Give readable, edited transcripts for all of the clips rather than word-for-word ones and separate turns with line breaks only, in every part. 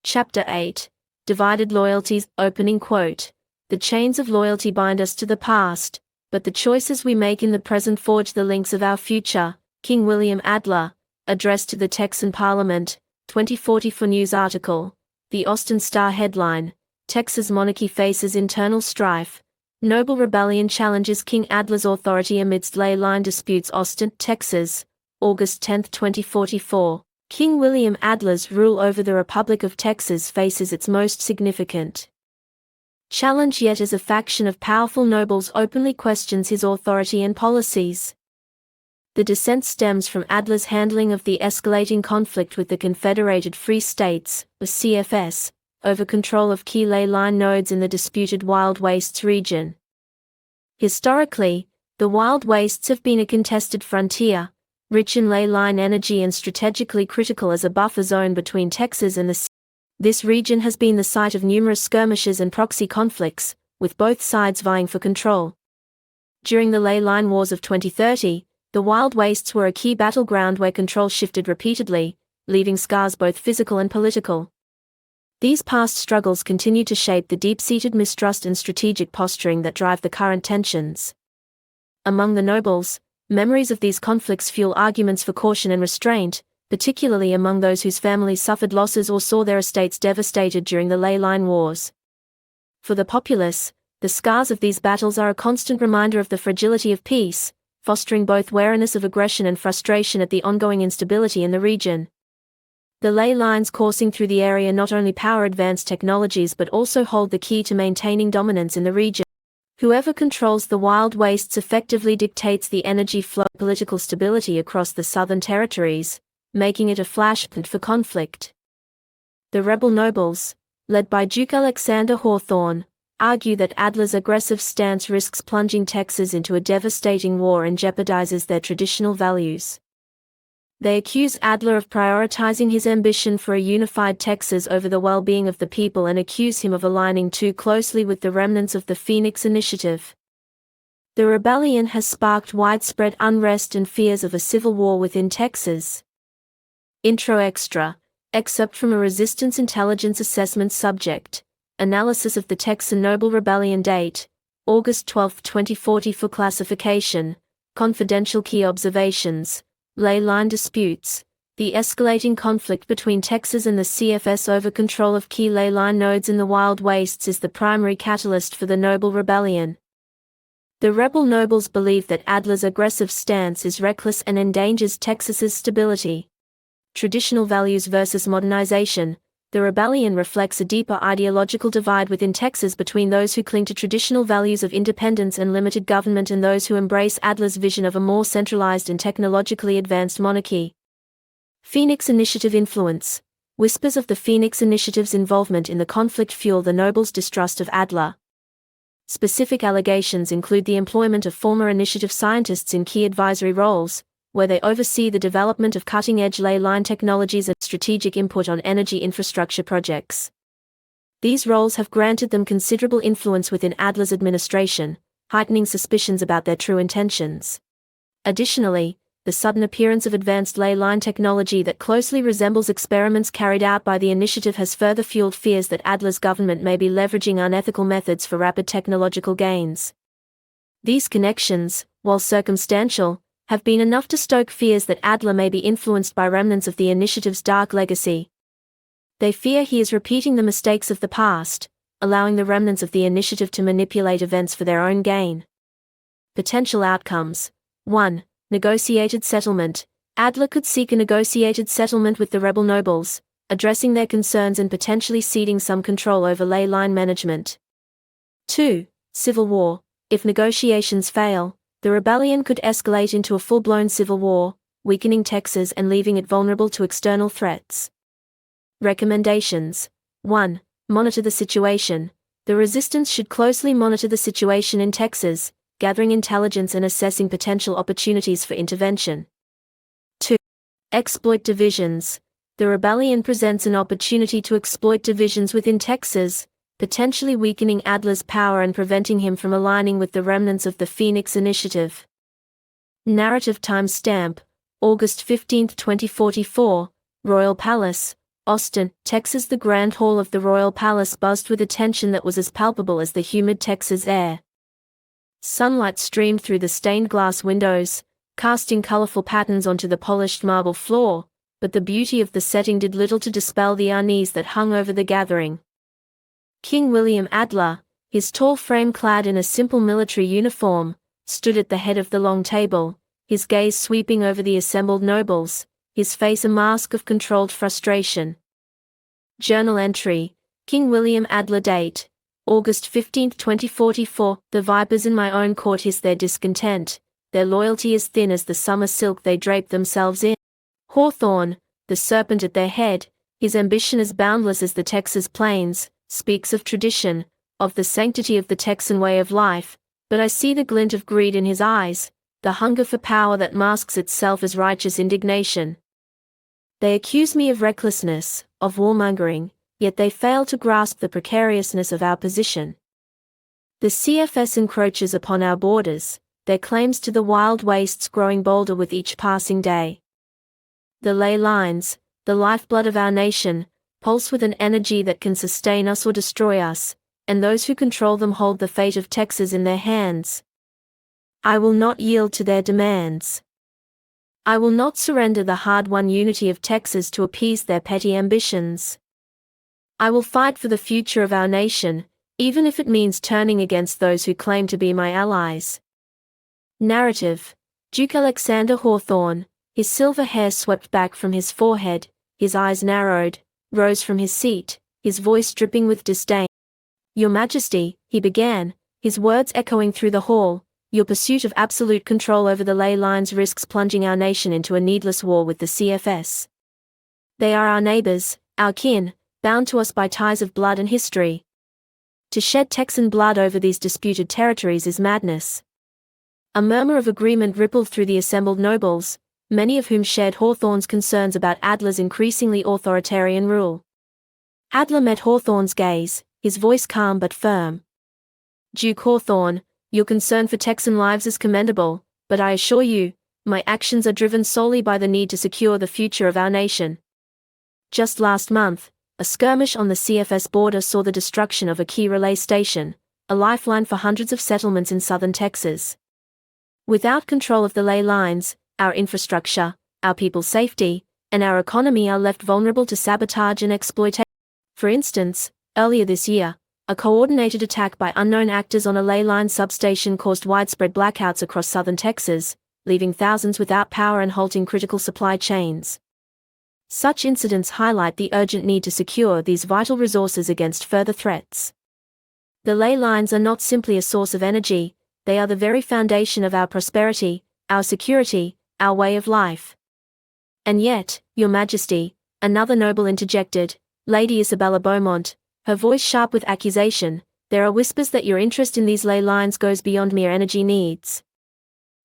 Chapter 8. Divided Loyalties. Opening quote. The chains of loyalty bind us to the past, but the choices we make in the present forge the links of our future. King William Adler, Address to the Texan Parliament, 2044 news article. The Austin Star headline, Texas monarchy faces internal strife. Noble rebellion challenges King Adler's authority amidst ley-line disputes. Austin, Texas, August 10, 2044. King William Adler's rule over the Republic of Texas faces its most significant challenge yet as a faction of powerful nobles openly questions his authority and policies. The dissent stems from Adler's handling of the escalating conflict with the Confederated Free States, or CFS, over control of key ley-line nodes in the disputed Wild Wastes region. Historically, the Wild Wastes have been a contested frontier, rich in ley-line energy and strategically critical as a buffer zone between Texas and the sea. This region has been the site of numerous skirmishes and proxy conflicts, with both sides vying for control. During the ley-line wars of 2030, the Wild Wastes were a key battleground where control shifted repeatedly, leaving scars both physical and political. These past struggles continue to shape the deep-seated mistrust and strategic posturing that drive the current tensions. Among the nobles, memories of these conflicts fuel arguments for caution and restraint, particularly among those whose families suffered losses or saw their estates devastated during the ley-line wars. For the populace, the scars of these battles are a constant reminder of the fragility of peace, fostering both wariness of aggression and frustration at the ongoing instability in the region. The ley lines coursing through the area not only power advanced technologies but also hold the key to maintaining dominance in the region. Whoever controls the Wild Wastes effectively dictates the energy flow and political stability across the Southern Territories, making it a flashpoint for conflict. The rebel nobles, led by Duke Alexander Hawthorne, argue that Adler's aggressive stance risks plunging Texas into a devastating war and jeopardizes their traditional values. They accuse Adler of prioritizing his ambition for a unified Texas over the well-being of the people and accuse him of aligning too closely with the remnants of the Phoenix Initiative. The rebellion has sparked widespread unrest and fears of a civil war within Texas. Intro Extra, excerpt from a Resistance Intelligence Assessment subject, Analysis of the Texan Noble Rebellion date, August 12, 2040 for classification, confidential key observations, ley-line disputes, the escalating conflict between Texas and the CFS over control of key ley-line nodes in the Wild Wastes is the primary catalyst for the Noble Rebellion. The rebel nobles believe that Adler's aggressive stance is reckless and endangers Texas's stability. Traditional values versus modernization. The rebellion reflects a deeper ideological divide within Texas between those who cling to traditional values of independence and limited government and those who embrace Adler's vision of a more centralized and technologically advanced monarchy. Phoenix Initiative influence. Whispers of the Phoenix Initiative's involvement in the conflict fuel the nobles' distrust of Adler. Specific allegations include the employment of former initiative scientists in key advisory roles, where they oversee the development of cutting-edge ley-line technologies and strategic input on energy infrastructure projects. These roles have granted them considerable influence within Adler's administration, heightening suspicions about their true intentions. Additionally, the sudden appearance of advanced ley-line technology that closely resembles experiments carried out by the initiative has further fueled fears that Adler's government may be leveraging unethical methods for rapid technological gains. These connections, while circumstantial, have been enough to stoke fears that Adler may be influenced by remnants of the initiative's dark legacy. They fear he is repeating the mistakes of the past, allowing the remnants of the initiative to manipulate events for their own gain. Potential outcomes. 1. Negotiated settlement. Adler could seek a negotiated settlement with the rebel nobles, addressing their concerns and potentially ceding some control over ley-line management. 2. Civil war. If negotiations fail, the rebellion could escalate into a full-blown civil war, weakening Texas and leaving it vulnerable to external threats. Recommendations. 1. Monitor the situation. The resistance should closely monitor the situation in Texas, gathering intelligence and assessing potential opportunities for intervention. 2. Exploit divisions. The rebellion presents an opportunity to exploit divisions within Texas, potentially weakening Adler's power and preventing him from aligning with the remnants of the Phoenix Initiative. Narrative timestamp, August 15, 2044, Royal Palace, Austin, Texas. The Grand Hall of the Royal Palace buzzed with attention that was as palpable as the humid Texas air. Sunlight streamed through the stained glass windows, casting colorful patterns onto the polished marble floor, but the beauty of the setting did little to dispel the unease that hung over the gathering. King William Adler, his tall frame clad in a simple military uniform, stood at the head of the long table, his gaze sweeping over the assembled nobles, his face a mask of controlled frustration. Journal entry: King William Adler. Date: August 15, 2044. The vipers in my own court hiss their discontent, their loyalty is thin as the summer silk they drape themselves in. Hawthorne, the serpent at their head, his ambition as boundless as the Texas plains, speaks of tradition, of the sanctity of the Texan way of life, but I see the glint of greed in his eyes, the hunger for power that masks itself as righteous indignation. They accuse me of recklessness, of warmongering, yet they fail to grasp the precariousness of our position. The CFS encroaches upon our borders, their claims to the wild wastes growing bolder with each passing day. The ley lines, the lifeblood of our nation, pulse with an energy that can sustain us or destroy us, and those who control them hold the fate of Texas in their hands. I will not yield to their demands. I will not surrender the hard-won unity of Texas to appease their petty ambitions. I will fight for the future of our nation, even if it means turning against those who claim to be my allies. Narrative: Duke Alexander Hawthorne, his silver hair swept back from his forehead, his eyes narrowed, rose from his seat, his voice dripping with disdain. Your Majesty, he began, his words echoing through the hall, your pursuit of absolute control over the ley lines risks plunging our nation into a needless war with the CFS. They are our neighbors, our kin, bound to us by ties of blood and history. To shed Texan blood over these disputed territories is madness. A murmur of agreement rippled through the assembled nobles, many of whom shared Hawthorne's concerns about Adler's increasingly authoritarian rule. Adler met Hawthorne's gaze, his voice calm but firm. Duke Hawthorne, your concern for Texan lives is commendable, but I assure you, my actions are driven solely by the need to secure the future of our nation. Just last month, a skirmish on the CFS border saw the destruction of a key relay station, a lifeline for hundreds of settlements in southern Texas. Without control of the ley lines, our infrastructure, our people's safety, and our economy are left vulnerable to sabotage and exploitation. For instance, earlier this year, a coordinated attack by unknown actors on a ley line substation caused widespread blackouts across southern Texas, leaving thousands without power and halting critical supply chains. Such incidents highlight the urgent need to secure these vital resources against further threats. The ley lines are not simply a source of energy, they are the very foundation of our prosperity, our security, our way of life. And yet, Your Majesty, another noble interjected, Lady Isabella Beaumont, her voice sharp with accusation, there are whispers that your interest in these ley lines goes beyond mere energy needs.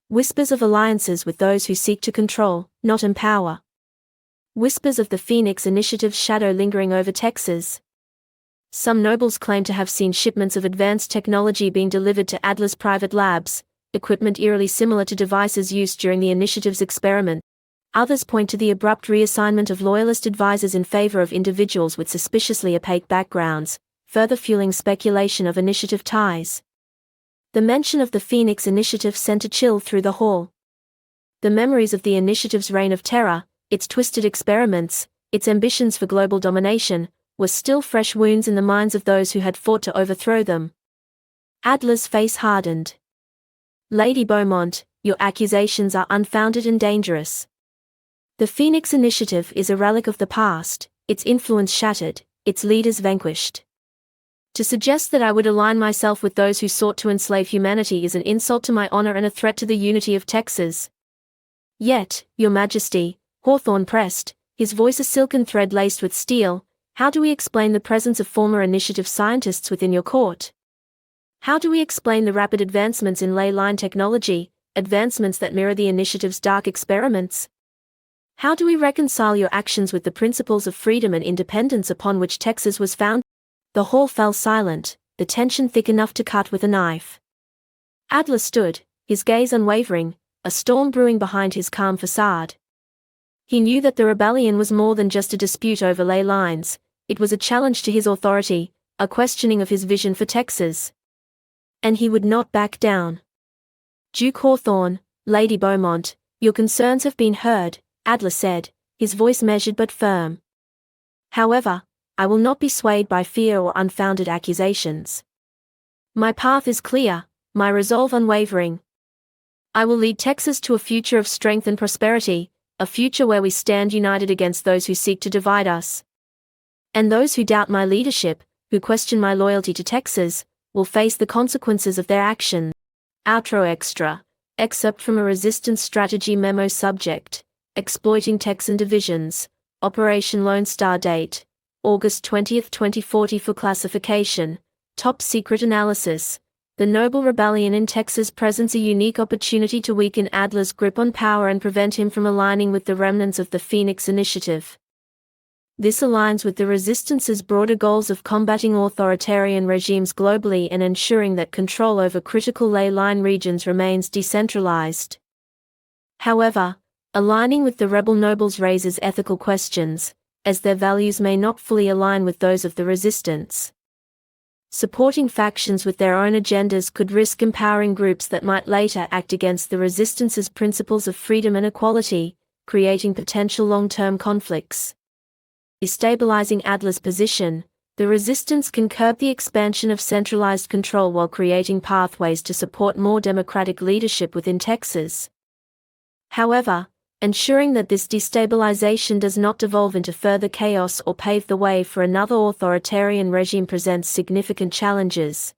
Whispers of alliances with those who seek to control, not empower. Whispers of the Phoenix Initiative's shadow lingering over Texas. Some nobles claim to have seen shipments of advanced technology being delivered to Adler's private labs, equipment eerily similar to devices used during the initiative's experiment. Others point to the abrupt reassignment of loyalist advisors in favor of individuals with suspiciously opaque backgrounds, further fueling speculation of initiative ties. The mention of the Phoenix Initiative sent a chill through the hall. The memories of the initiative's reign of terror, its twisted experiments, its ambitions for global domination, were still fresh wounds in the minds of those who had fought to overthrow them. Adler's face hardened. Lady Beaumont, your accusations are unfounded and dangerous. The Phoenix Initiative is a relic of the past, its influence shattered, its leaders vanquished. To suggest that I would align myself with those who sought to enslave humanity is an insult to my honor and a threat to the unity of Texas. Yet, Your Majesty, Hawthorne pressed, his voice a silken thread laced with steel, how do we explain the presence of former initiative scientists within your court? How do we explain the rapid advancements in ley line technology, advancements that mirror the initiative's dark experiments? How do we reconcile your actions with the principles of freedom and independence upon which Texas was founded? The hall fell silent, the tension thick enough to cut with a knife. Adler stood, his gaze unwavering, a storm brewing behind his calm facade. He knew that the rebellion was more than just a dispute over ley lines, it was a challenge to his authority, a questioning of his vision for Texas. And he would not back down. Duke Hawthorne, Lady Beaumont, your concerns have been heard, Adler said, his voice measured but firm. However, I will not be swayed by fear or unfounded accusations. My path is clear, my resolve unwavering. I will lead Texas to a future of strength and prosperity, a future where we stand united against those who seek to divide us. And those who doubt my leadership, who question my loyalty to Texas, will face the consequences of their actions. Outro extra. Excerpt from a resistance strategy memo subject. Exploiting Texan divisions. Operation Lone Star date. August 20, 2040 for classification. Top secret analysis. The Noble Rebellion in Texas presents a unique opportunity to weaken Adler's grip on power and prevent him from aligning with the remnants of the Phoenix Initiative. This aligns with the Resistance's broader goals of combating authoritarian regimes globally and ensuring that control over critical ley-line regions remains decentralized. However, aligning with the rebel nobles raises ethical questions, as their values may not fully align with those of the Resistance. Supporting factions with their own agendas could risk empowering groups that might later act against the Resistance's principles of freedom and equality, creating potential long-term conflicts. Destabilizing Adler's position, the Resistance can curb the expansion of centralized control while creating pathways to support more democratic leadership within Texas. However, ensuring that this destabilization does not devolve into further chaos or pave the way for another authoritarian regime presents significant challenges.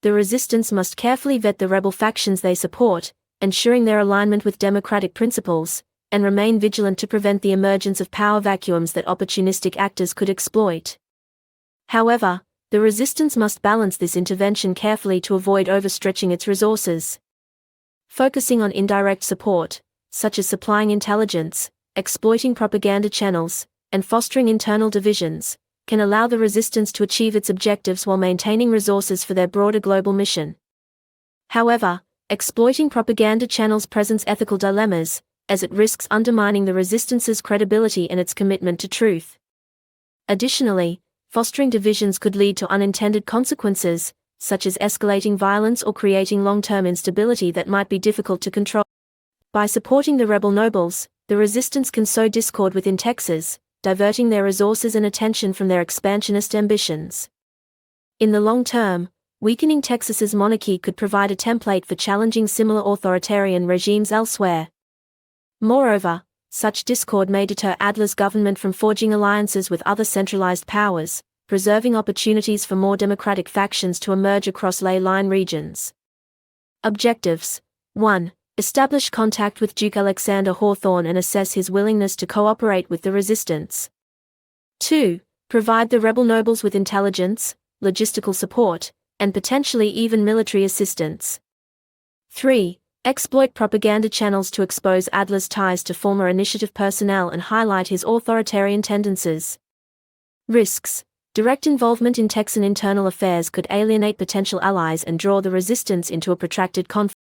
The Resistance must carefully vet the rebel factions they support, ensuring their alignment with democratic principles, and remain vigilant to prevent the emergence of power vacuums that opportunistic actors could exploit. However, the Resistance must balance this intervention carefully to avoid overstretching its resources. Focusing on indirect support, such as supplying intelligence, exploiting propaganda channels, and fostering internal divisions, can allow the Resistance to achieve its objectives while maintaining resources for their broader global mission. However, exploiting propaganda channels presents ethical dilemmas, as it risks undermining the Resistance's credibility and its commitment to truth. Additionally, fostering divisions could lead to unintended consequences, such as escalating violence or creating long-term instability that might be difficult to control. By supporting the rebel nobles, the Resistance can sow discord within Texas, diverting their resources and attention from their expansionist ambitions. In the long term, weakening Texas's monarchy could provide a template for challenging similar authoritarian regimes elsewhere. Moreover, such discord may deter Adler's government from forging alliances with other centralized powers, preserving opportunities for more democratic factions to emerge across ley-line regions. Objectives: 1. Establish contact with Duke Alexander Hawthorne and assess his willingness to cooperate with the Resistance. 2. Provide the rebel nobles with intelligence, logistical support, and potentially even military assistance. 3. Exploit propaganda channels to expose Adler's ties to former initiative personnel and highlight his authoritarian tendencies. Risks: direct involvement in Texan internal affairs could alienate potential allies and draw the Resistance into a protracted conflict.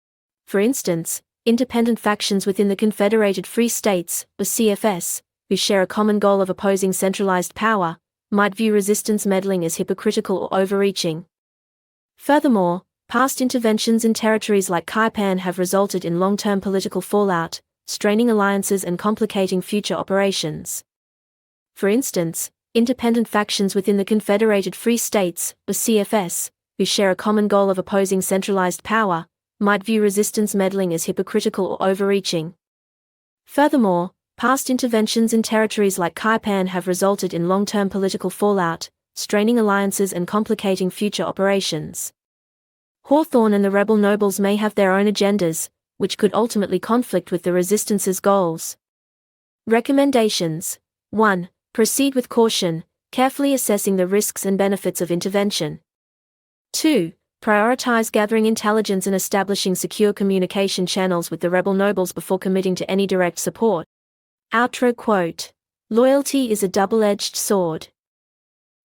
For instance, independent factions within the Confederated Free States, or CFS, who share a common goal of opposing centralized power, might view Resistance meddling as hypocritical or overreaching. Furthermore, past interventions in territories like Kaipan have resulted in long-term political fallout, straining alliances and complicating future operations. For instance, independent factions within the Confederated Free States, or CFS, who share a common goal of opposing centralized power, might view Resistance meddling as hypocritical or overreaching. Furthermore, past interventions in territories like Kaipan have resulted in long-term political fallout, straining alliances and complicating future operations. Hawthorne and the rebel nobles may have their own agendas, which could ultimately conflict with the Resistance's goals. Recommendations: 1. Proceed with caution, carefully assessing the risks and benefits of intervention. 2. Prioritize gathering intelligence and establishing secure communication channels with the rebel nobles before committing to any direct support. Outro quote. Loyalty is a double-edged sword.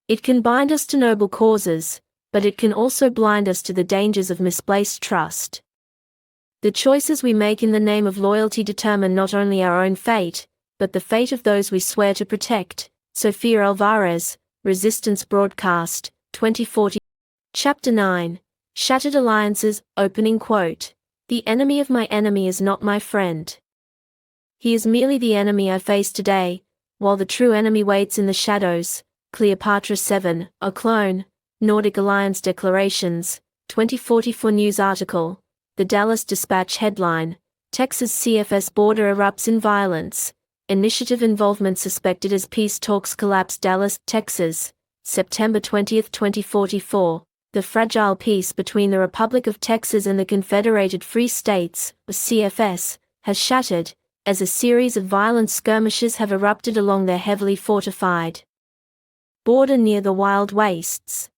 It can bind us to noble causes, but it can also blind us to the dangers of misplaced trust. The choices we make in the name of loyalty determine not only our own fate, but the fate of those we swear to protect. Sofia Alvarez, Resistance Broadcast, 2040. Chapter 9. Shattered Alliances, opening quote. The enemy of my enemy is not my friend. He is merely the enemy I face today, while the true enemy waits in the shadows. Cleopatra 7, a clone. Nordic Alliance Declarations, 2044 news article. The Dallas Dispatch headline. Texas CFS border erupts in violence. Initiative involvement suspected as peace talks collapse. Dallas, Texas, September 20, 2044. The fragile peace between the Republic of Texas and the Confederated Free States, or CFS, has shattered, as a series of violent skirmishes have erupted along their heavily fortified border near the wild wastes.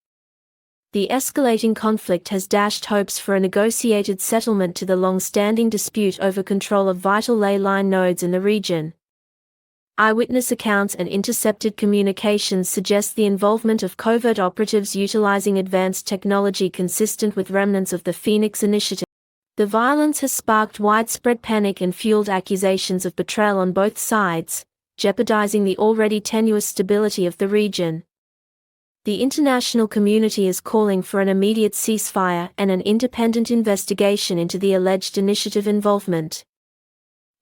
The escalating conflict has dashed hopes for a negotiated settlement to the long-standing dispute over control of vital ley line nodes in the region. Eyewitness accounts and intercepted communications suggest the involvement of covert operatives utilizing advanced technology consistent with remnants of the Phoenix Initiative. The violence has sparked widespread panic and fueled accusations of betrayal on both sides, jeopardizing the already tenuous stability of the region. The international community is calling for an immediate ceasefire and an independent investigation into the alleged initiative involvement.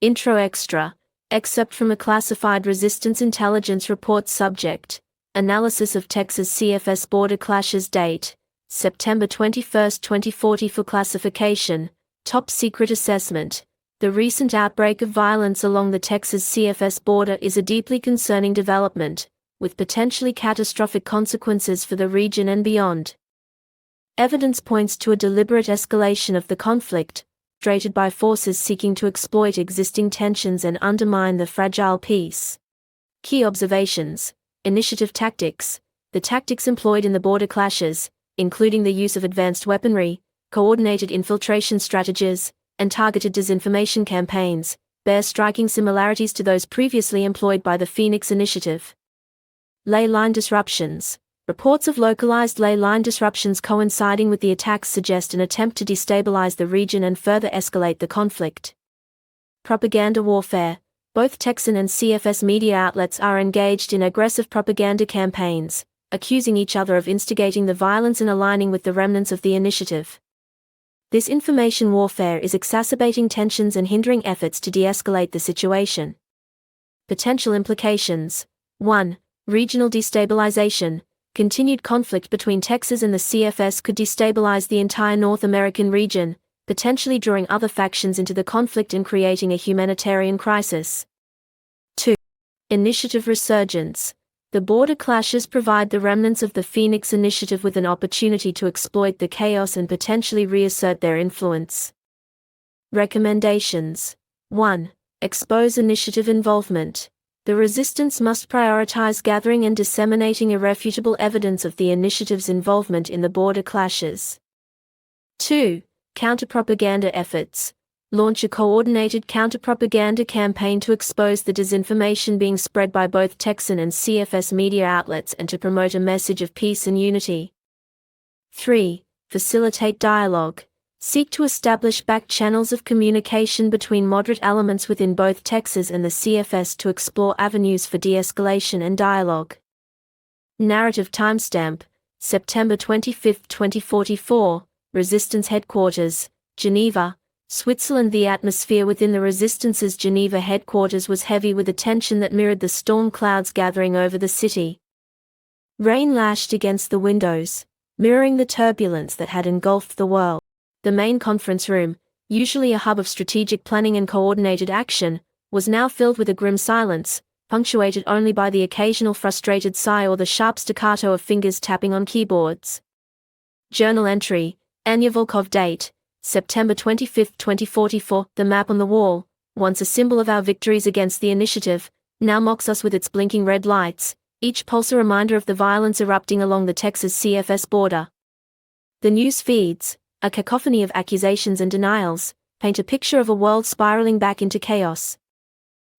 Intro Extra. Excerpt from a classified resistance intelligence report. Subject: Analysis of Texas CFS border clashes. Date: September 21, 2040. For classification: Top Secret Assessment. The recent outbreak of violence along the Texas CFS border is a deeply concerning development, with potentially catastrophic consequences for the region and beyond. Evidence points to a deliberate escalation of the conflict, orchestrated by forces seeking to exploit existing tensions and undermine the fragile peace. Key observations: Initiative tactics. The tactics employed in the border clashes, including the use of advanced weaponry, coordinated infiltration strategies, and targeted disinformation campaigns, bear striking similarities to those previously employed by the Phoenix Initiative. Ley line disruptions. Reports of localized ley line disruptions coinciding with the attacks suggest an attempt to destabilize the region and further escalate the conflict. Propaganda warfare. Both Texan and CFS media outlets are engaged in aggressive propaganda campaigns, accusing each other of instigating the violence and aligning with the remnants of the initiative. This information warfare is exacerbating tensions and hindering efforts to de-escalate the situation. Potential implications. 1. Regional destabilization. Continued conflict between Texas and the CFS could destabilize the entire North American region, potentially drawing other factions into the conflict and creating a humanitarian crisis. 2. Initiative resurgence. The border clashes provide the remnants of the Phoenix Initiative with an opportunity to exploit the chaos and potentially reassert their influence. Recommendations. 1. Expose initiative involvement. The resistance must prioritize gathering and disseminating irrefutable evidence of the initiative's involvement in the border clashes. 2. Counterpropaganda efforts. Launch a coordinated counterpropaganda campaign to expose the disinformation being spread by both Texan and CFS media outlets and to promote a message of peace and unity. 3. Facilitate dialogue. Seek to establish back channels of communication between moderate elements within both Texas and the CFS to explore avenues for de-escalation and dialogue. Narrative timestamp: September 25, 2044, Resistance Headquarters, Geneva, Switzerland. The atmosphere within the Resistance's Geneva headquarters was heavy with a tension that mirrored the storm clouds gathering over the city. Rain lashed against the windows, mirroring the turbulence that had engulfed the world. The main conference room, usually a hub of strategic planning and coordinated action, was now filled with a grim silence, punctuated only by the occasional frustrated sigh or the sharp staccato of fingers tapping on keyboards. Journal entry: Anya Volkov. Date: September 25, 2044. The map on the wall, once a symbol of our victories against the initiative, now mocks us with its blinking red lights, each pulse a reminder of the violence erupting along the Texas CFS border. The news feeds, a cacophony of accusations and denials, paint a picture of a world spiraling back into chaos.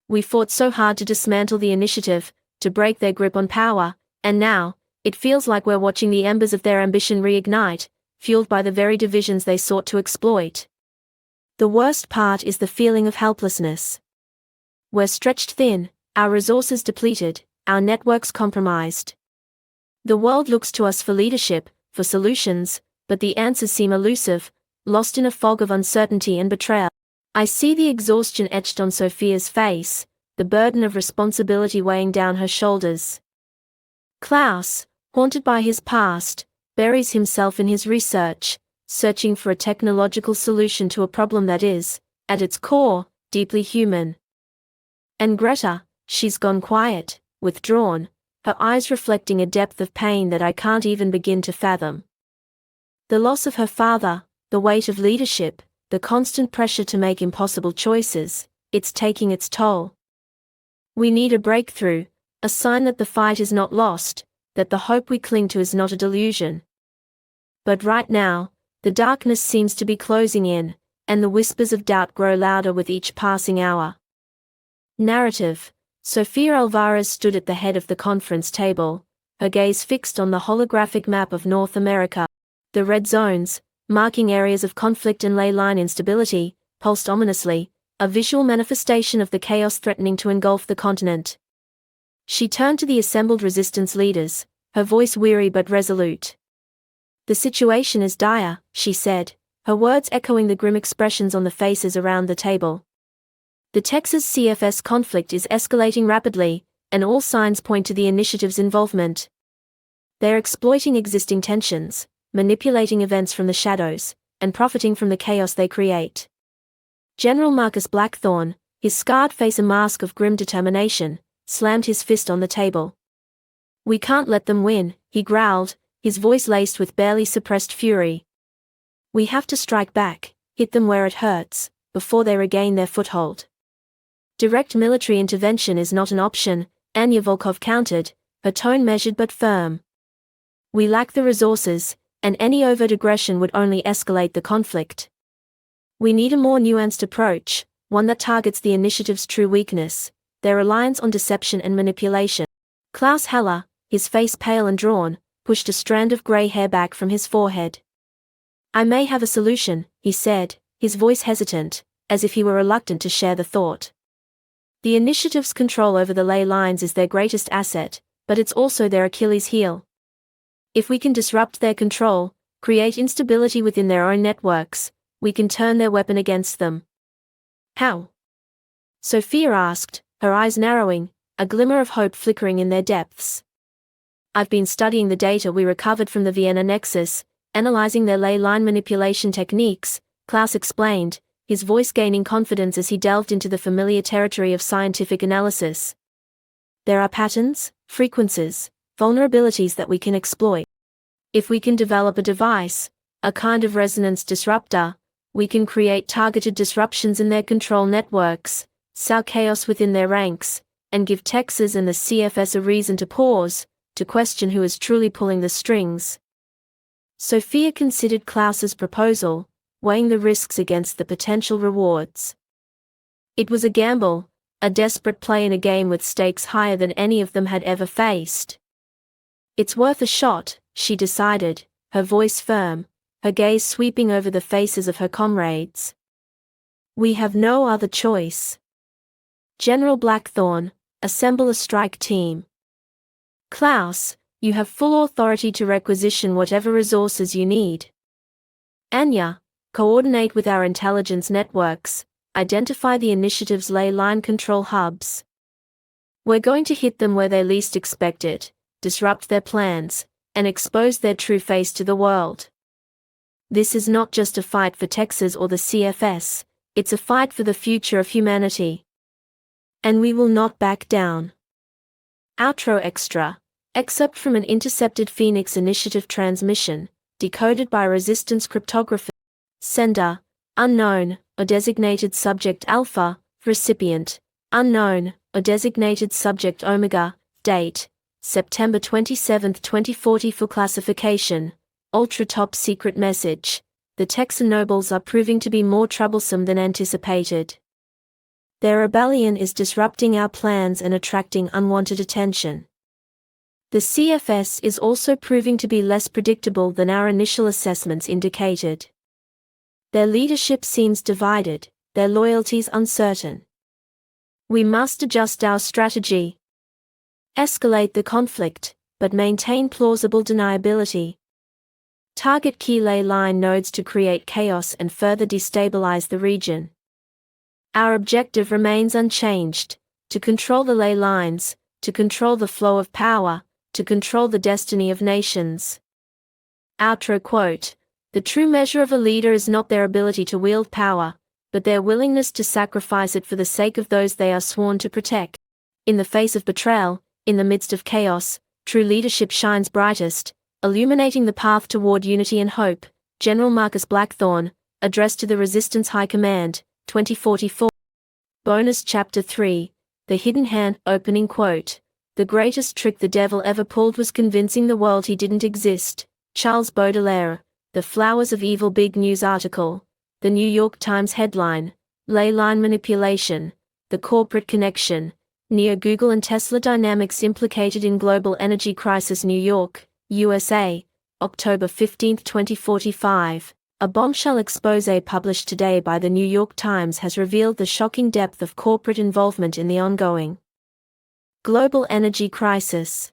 We fought so hard to dismantle the initiative, to break their grip on power, and now, it feels like we're watching the embers of their ambition reignite, fueled by the very divisions they sought to exploit. The worst part is the feeling of helplessness. We're stretched thin, Our resources depleted, our networks compromised. The world looks to us for leadership, for solutions, but the answers seem elusive, lost in a fog of uncertainty and betrayal. I see the exhaustion etched on Sofia's face, the burden of responsibility weighing down her shoulders. Klaus, haunted by his past, buries himself in his research, searching for a technological solution to a problem that is, at its core, deeply human. And Greta, she's gone quiet, withdrawn, her eyes reflecting a depth of pain that I can't even begin to fathom. The loss of her father, the weight of leadership, the constant pressure to make impossible choices, it's taking its toll. We need a breakthrough, a sign that the fight is not lost, that the hope we cling to is not a delusion. But right now, the darkness seems to be closing in, and the whispers of doubt grow louder with each passing hour. Narrative. Sofia Alvarez stood at the head of the conference table, her gaze fixed on the holographic map of North America. The red zones, marking areas of conflict and ley-line instability, pulsed ominously, a visual manifestation of the chaos threatening to engulf the continent. She turned to the assembled resistance leaders, her voice weary but resolute. "The situation is dire," she said, her words echoing the grim expressions on the faces around the table. "The Texas CFS conflict is escalating rapidly, and all signs point to the initiative's involvement. They're exploiting existing tensions, manipulating events from the shadows, and profiting from the chaos they create." General Marcus Blackthorne, his scarred face a mask of grim determination, slammed his fist on the table. "We can't let them win," he growled, his voice laced with barely suppressed fury. "We have to strike back, hit them where it hurts, before they regain their foothold. Direct military intervention is not an option," Anya Volkov countered, her tone measured but firm. "We lack the resources, and any overt aggression would only escalate the conflict. We need a more nuanced approach, one that targets the initiative's true weakness, their reliance on deception and manipulation." Klaus Heller, his face pale and drawn, pushed a strand of grey hair back from his forehead. "I may have a solution," he said, his voice hesitant, as if he were reluctant to share the thought. "The initiative's control over the ley lines is their greatest asset, but it's also their Achilles heel. If we can disrupt their control, create instability within their own networks, we can turn their weapon against them." "How?" Sofia asked, her eyes narrowing, a glimmer of hope flickering in their depths. "I've been studying the data we recovered from the Vienna Nexus, analyzing their ley-line manipulation techniques," Klaus explained, his voice gaining confidence as he delved into the familiar territory of scientific analysis. "There are patterns, frequencies, vulnerabilities that we can exploit. If we can develop a device, a kind of resonance disruptor, we can create targeted disruptions in their control networks, sow chaos within their ranks, and give Texas and the CFS a reason to pause, to question who is truly pulling the strings." Sofia considered Klaus's proposal, weighing the risks against the potential rewards. It was a gamble, a desperate play in a game with stakes higher than any of them had ever faced. "It's worth a shot," she decided, her voice firm, her gaze sweeping over the faces of her comrades. "We have no other choice. General Blackthorne, assemble a strike team. Klaus, you have full authority to requisition whatever resources you need. Anya, coordinate with our intelligence networks, identify the initiative's ley-line control hubs. We're going to hit them where they least expect it, disrupt their plans, and expose their true face to the world. This is not just a fight for Texas or the CFS, it's a fight for the future of humanity. And we will not back down." Outro Extra. Excerpt from an intercepted Phoenix Initiative transmission, decoded by Resistance cryptography. Sender, unknown, or designated subject Alpha, recipient, unknown, or designated subject Omega, date, September 27, 2040 for classification, ultra top secret message. The Texan nobles are proving to be more troublesome than anticipated. Their rebellion is disrupting our plans and attracting unwanted attention. The CFS is also proving to be less predictable than our initial assessments indicated. Their leadership seems divided, their loyalties uncertain. We must adjust our strategy. Escalate the conflict, but maintain plausible deniability. Target key ley-line nodes to create chaos and further destabilize the region. Our objective remains unchanged: to control the ley lines, to control the flow of power, to control the destiny of nations. Outro quote: The true measure of a leader is not their ability to wield power, but their willingness to sacrifice it for the sake of those they are sworn to protect. In the face of betrayal, in the midst of chaos, true leadership shines brightest, illuminating the path toward unity and hope. General Marcus Blackthorne, Address to the Resistance High Command, 2044. Bonus Chapter 3, The Hidden Hand, opening quote: The greatest trick the devil ever pulled was convincing the world he didn't exist. Charles Baudelaire, The Flowers of Evil. Big News article. The New York Times headline: Ley-line manipulation, the corporate connection. Near Google and Tesla dynamics implicated in global energy crisis. New York, USA, October 15, 2045. A bombshell exposé published today by the New York Times has revealed the shocking depth of corporate involvement in the ongoing global energy crisis.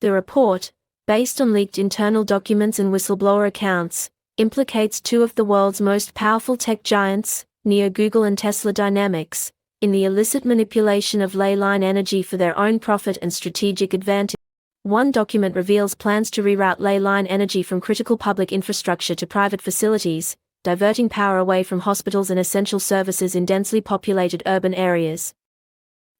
The report, based on leaked internal documents and whistleblower accounts, implicates two of the world's most powerful tech giants, Neo Google and Tesla Dynamics, in the illicit manipulation of ley-line energy for their own profit and strategic advantage. One document reveals plans to reroute ley-line energy from critical public infrastructure to private facilities, diverting power away from hospitals and essential services in densely populated urban areas.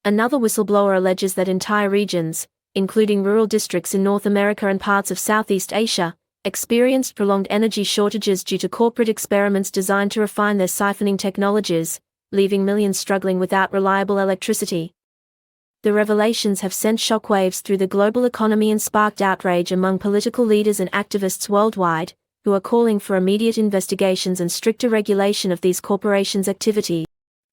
Another whistleblower alleges that entire regions, including rural districts in North America and parts of Southeast Asia, experienced prolonged energy shortages due to corporate experiments designed to refine their siphoning technologies, leaving millions struggling without reliable electricity. The revelations have sent shockwaves through the global economy and sparked outrage among political leaders and activists worldwide, who are calling for immediate investigations and stricter regulation of these corporations' activities.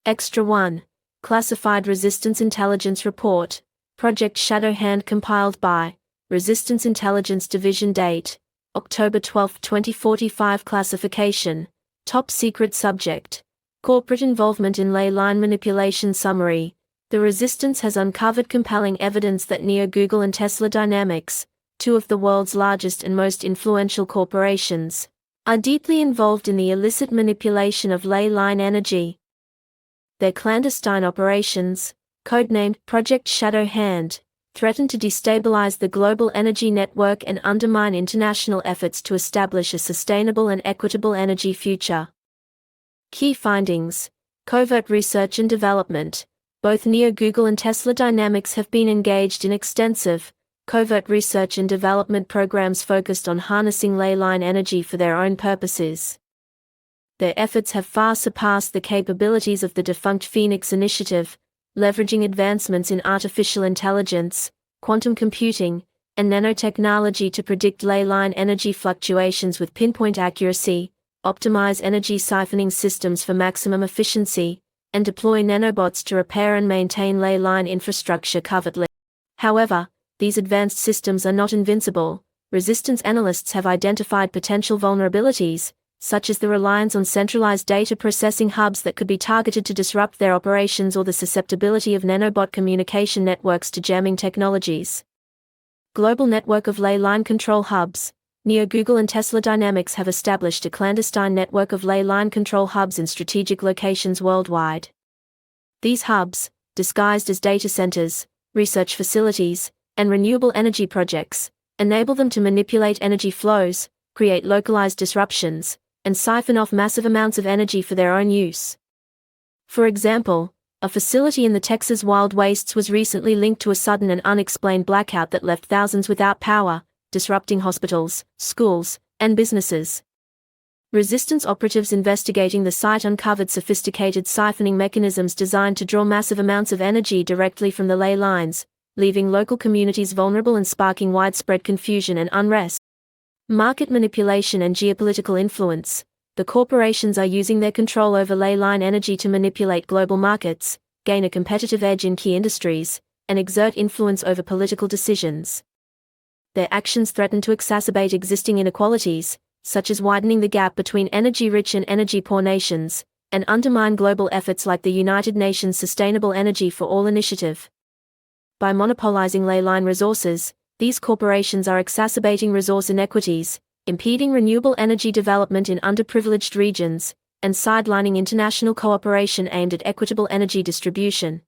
Extra 1. Classified Resistance Intelligence Report. Project Shadow Hand compiled by Resistance Intelligence Division. Date: October 12, 2045. Classification: Top Secret. Subject: Corporate Involvement in Ley-line Manipulation. Summary: The Resistance has uncovered compelling evidence that Neo Google and Tesla Dynamics, two of the world's largest and most influential corporations, are deeply involved in the illicit manipulation of ley-line energy. Their clandestine operations, codenamed Project Shadow Hand, threaten to destabilize the global energy network and undermine international efforts to establish a sustainable and equitable energy future. Key findings: Covert research and development. Both Neo Google and Tesla Dynamics have been engaged in extensive, covert research and development programs focused on harnessing ley-line energy for their own purposes. Their efforts have far surpassed the capabilities of the defunct Phoenix Initiative, leveraging advancements in artificial intelligence, quantum computing, and nanotechnology to predict ley-line energy fluctuations with pinpoint accuracy, optimize energy siphoning systems for maximum efficiency, and deploy nanobots to repair and maintain ley-line infrastructure covertly. However, these advanced systems are not invincible. Resistance analysts have identified potential vulnerabilities, such as the reliance on centralized data processing hubs that could be targeted to disrupt their operations, or the susceptibility of nanobot communication networks to jamming technologies. Global network of ley-line control hubs. Neo Google and Tesla Dynamics have established a clandestine network of ley-line control hubs in strategic locations worldwide. These hubs, disguised as data centers, research facilities, and renewable energy projects, enable them to manipulate energy flows, create localized disruptions, and siphon off massive amounts of energy for their own use. For example, a facility in the Texas Wild Wastes was recently linked to a sudden and unexplained blackout that left thousands without power, disrupting hospitals, schools, and businesses. Resistance operatives investigating the site uncovered sophisticated siphoning mechanisms designed to draw massive amounts of energy directly from the ley lines, leaving local communities vulnerable and sparking widespread confusion and unrest. Market manipulation and geopolitical influence. The corporations are using their control over ley-line energy to manipulate global markets, gain a competitive edge in key industries, and exert influence over political decisions. Their actions threaten to exacerbate existing inequalities, such as widening the gap between energy-rich and energy-poor nations, and undermine global efforts like the United Nations Sustainable Energy for All initiative. By monopolizing ley-line resources, these corporations are exacerbating resource inequities, impeding renewable energy development in underprivileged regions, and sidelining international cooperation aimed at equitable energy distribution.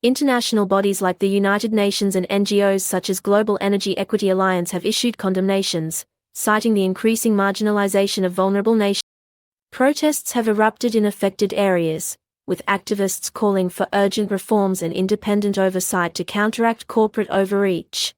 International bodies like the United Nations and NGOs such as Global Energy Equity Alliance have issued condemnations, citing the increasing marginalization of vulnerable nations. Protests have erupted in affected areas, with activists calling for urgent reforms and independent oversight to counteract corporate overreach.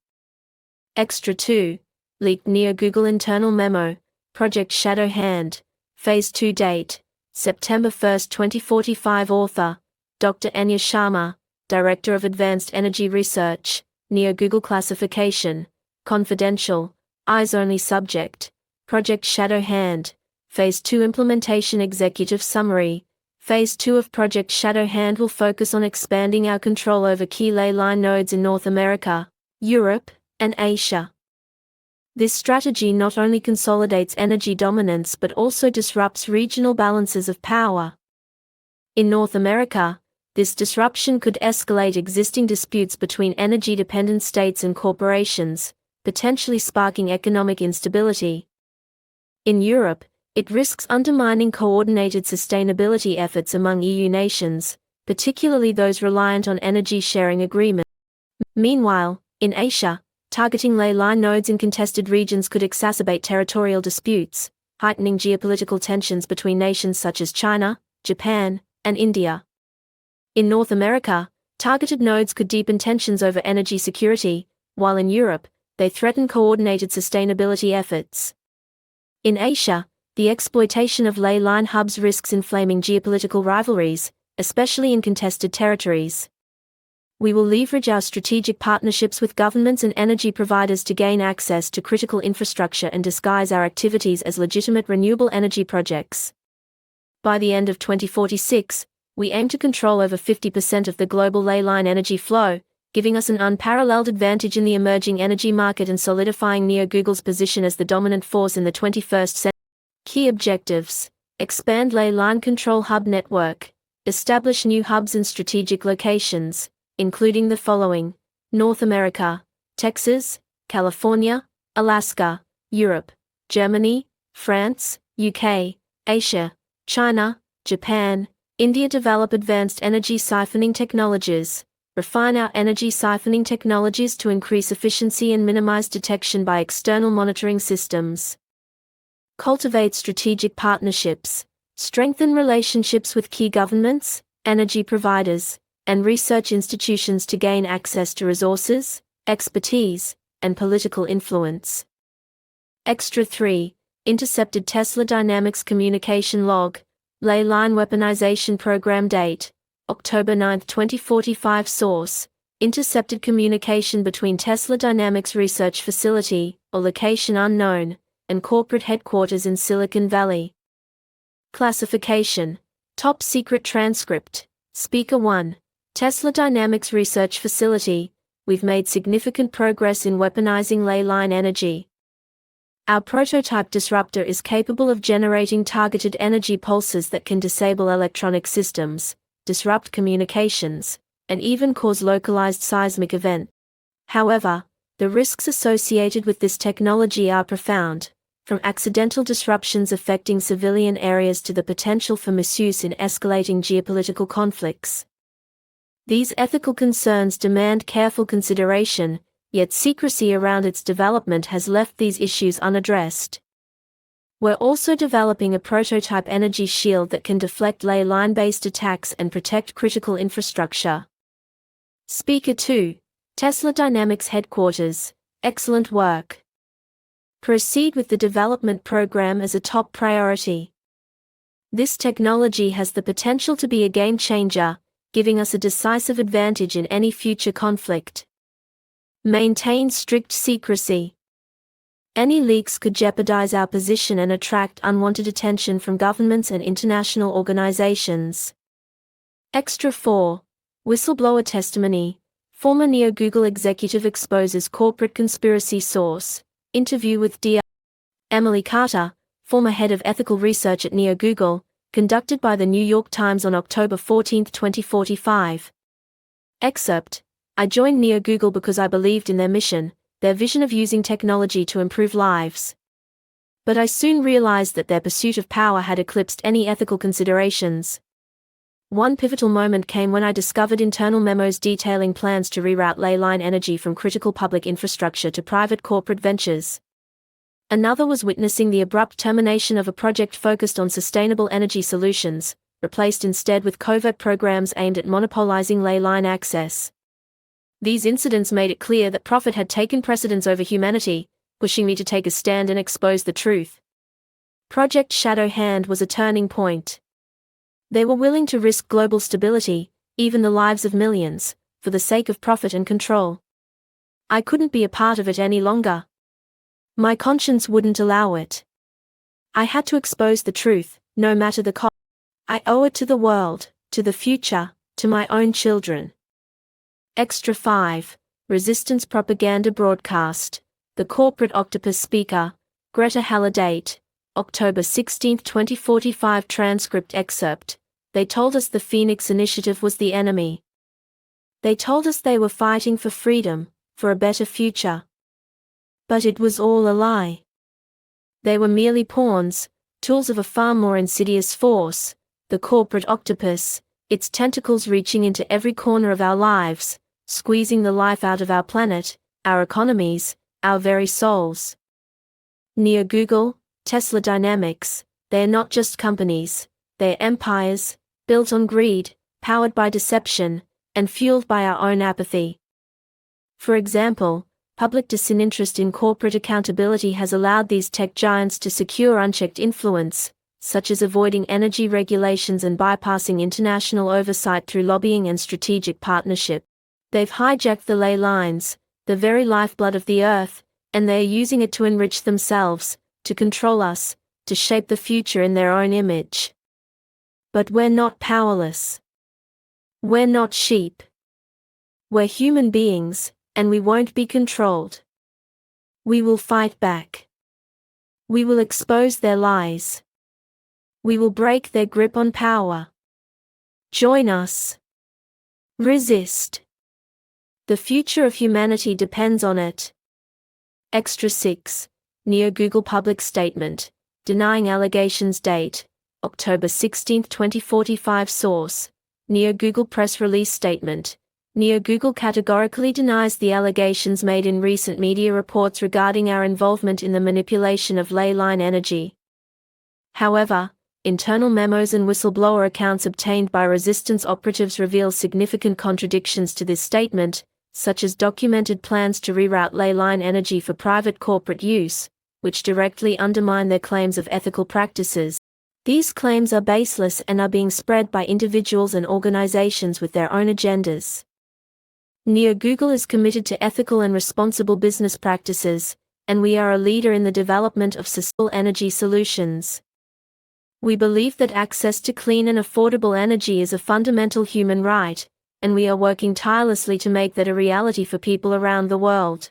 Extra 2. Leaked near Google internal memo, Project Shadow Hand, Phase 2 date, September 1, 2045. Author, Dr. Anya Sharma, Director of Advanced Energy Research, Neo Google Classification, Confidential, Eyes-Only Subject, Project Shadow Hand, Phase 2 Implementation Executive Summary. Phase 2 of Project Shadow Hand will focus on expanding our control over key ley-line nodes in North America, Europe, and Asia. This strategy not only consolidates energy dominance but also disrupts regional balances of power. In North America, this disruption could escalate existing disputes between energy-dependent states and corporations, potentially sparking economic instability. In Europe, it risks undermining coordinated sustainability efforts among EU nations, particularly those reliant on energy-sharing agreements. Meanwhile, in Asia, targeting ley-line nodes in contested regions could exacerbate territorial disputes, heightening geopolitical tensions between nations such as China, Japan, and India. In North America, targeted nodes could deepen tensions over energy security, while in Europe, they threaten coordinated sustainability efforts. In Asia, the exploitation of ley-line hubs risks inflaming geopolitical rivalries, especially in contested territories. We will leverage our strategic partnerships with governments and energy providers to gain access to critical infrastructure and disguise our activities as legitimate renewable energy projects. By the end of 2046, we aim to control over 50% of the global ley-line energy flow, giving us an unparalleled advantage in the emerging energy market and solidifying Neo Google's position as the dominant force in the 21st century. Key objectives: expand ley-line control hub network, establish new hubs in strategic locations, including the following: North America, Texas, California, Alaska, Europe, Germany, France, UK, Asia, China, Japan, India. Develop advanced energy siphoning technologies. Refine our energy siphoning technologies to increase efficiency and minimize detection by external monitoring systems. Cultivate strategic partnerships. Strengthen relationships with key governments, energy providers, and research institutions to gain access to resources, expertise, and political influence. Extra 3. Intercepted Tesla Dynamics Communication Log, Ley-line Weaponization Program Date, October 9, 2045. Source: intercepted communication between Tesla Dynamics Research Facility, or location unknown, and corporate headquarters in Silicon Valley. Classification: Top Secret Transcript. Speaker 1. Tesla Dynamics Research Facility, we've made significant progress in weaponizing ley-line energy. Our prototype disruptor is capable of generating targeted energy pulses that can disable electronic systems, disrupt communications, and even cause localized seismic events. However, the risks associated with this technology are profound, from accidental disruptions affecting civilian areas to the potential for misuse in escalating geopolitical conflicts. These ethical concerns demand careful consideration, yet secrecy around its development has left these issues unaddressed. We're also developing a prototype energy shield that can deflect ley-line-based attacks and protect critical infrastructure. Speaker 2. Tesla Dynamics Headquarters, excellent work. Proceed with the development program as a top priority. This technology has the potential to be a game changer, giving us a decisive advantage in any future conflict. Maintain strict secrecy. Any leaks could jeopardize our position and attract unwanted attention from governments and international organizations. Extra 4. Whistleblower testimony. Former Neo Google executive exposes corporate conspiracy. Source: interview with Dr. Emily Carter, former head of ethical research at Neo Google, conducted by the New York Times on October 14, 2045. Excerpt: I joined Neo Google because I believed in their mission, their vision of using technology to improve lives. But I soon realized that their pursuit of power had eclipsed any ethical considerations. One pivotal moment came when I discovered internal memos detailing plans to reroute ley-line energy from critical public infrastructure to private corporate ventures. Another was witnessing the abrupt termination of a project focused on sustainable energy solutions, replaced instead with covert programs aimed at monopolizing ley-line access. These incidents made it clear that profit had taken precedence over humanity, pushing me to take a stand and expose the truth. Project Shadow Hand was a turning point. They were willing to risk global stability, even the lives of millions, for the sake of profit and control. I couldn't be a part of it any longer. My conscience wouldn't allow it. I had to expose the truth, no matter the cost. I owe it to the world, to the future, to my own children. Extra 5. Resistance Propaganda Broadcast. The Corporate Octopus Speaker, Greta Heller. Date: October 16, 2045. Transcript excerpt: They told us the Phoenix Initiative was the enemy. They told us they were fighting for freedom, for a better future. But it was all a lie. They were merely pawns, tools of a far more insidious force, the corporate octopus, its tentacles reaching into every corner of our lives, squeezing the life out of our planet, our economies, our very souls. Neo Google, Tesla Dynamics, they are not just companies, they are empires, built on greed, powered by deception, and fueled by our own apathy. For example, public disinterest in corporate accountability has allowed these tech giants to secure unchecked influence, such as avoiding energy regulations and bypassing international oversight through lobbying and strategic partnership. They've hijacked the ley lines, the very lifeblood of the earth, and they are using it to enrich themselves, to control us, to shape the future in their own image. But we're not powerless. We're not sheep. We're human beings, and we won't be controlled. We will fight back. We will expose their lies. We will break their grip on power. Join us. Resist. The future of humanity depends on it. Extra 6. Neo Google Public Statement, Denying Allegations. Date: October 16, 2045. Source: Neo Google Press Release Statement. Neo Google categorically denies the allegations made in recent media reports regarding our involvement in the manipulation of ley-line energy. However, internal memos and whistleblower accounts obtained by resistance operatives reveal significant contradictions to this statement, such as documented plans to reroute ley-line energy for private corporate use, which directly undermine their claims of ethical practices. These claims are baseless and are being spread by individuals and organizations with their own agendas. Neo Google is committed to ethical and responsible business practices, and we are a leader in the development of sustainable energy solutions. We believe that access to clean and affordable energy is a fundamental human right, and we are working tirelessly to make that a reality for people around the world.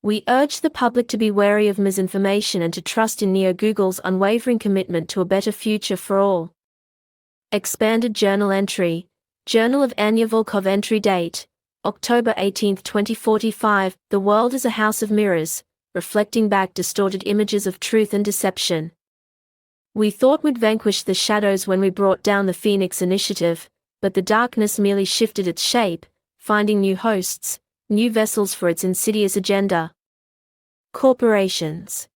We urge the public to be wary of misinformation and to trust in Neo Google's unwavering commitment to a better future for all. Expanded Journal Entry, Journal of Anya Volkov. Entry date: October 18, 2045. The world is a house of mirrors, reflecting back distorted images of truth and deception. We thought we'd vanquish the shadows when we brought down the Phoenix Initiative, but the darkness merely shifted its shape, finding new hosts, new vessels for its insidious agenda. Corporations.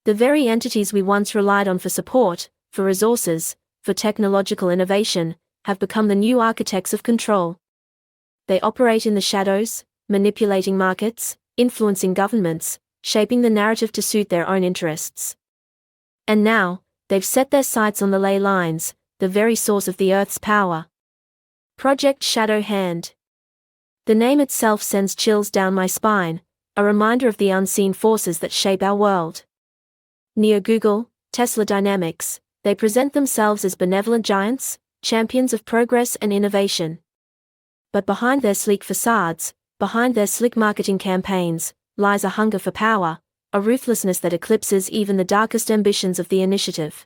The very entities we once relied on for support, for resources, for technological innovation, have become the new architects of control. They operate in the shadows, manipulating markets, influencing governments, shaping the narrative to suit their own interests. And now, they've set their sights on the ley lines, the very source of the Earth's power. Project Shadow Hand. The name itself sends chills down my spine, a reminder of the unseen forces that shape our world. Neo Google, Tesla Dynamics, they present themselves as benevolent giants, champions of progress and innovation. But behind their sleek facades, behind their slick marketing campaigns, lies a hunger for power, a ruthlessness that eclipses even the darkest ambitions of the initiative.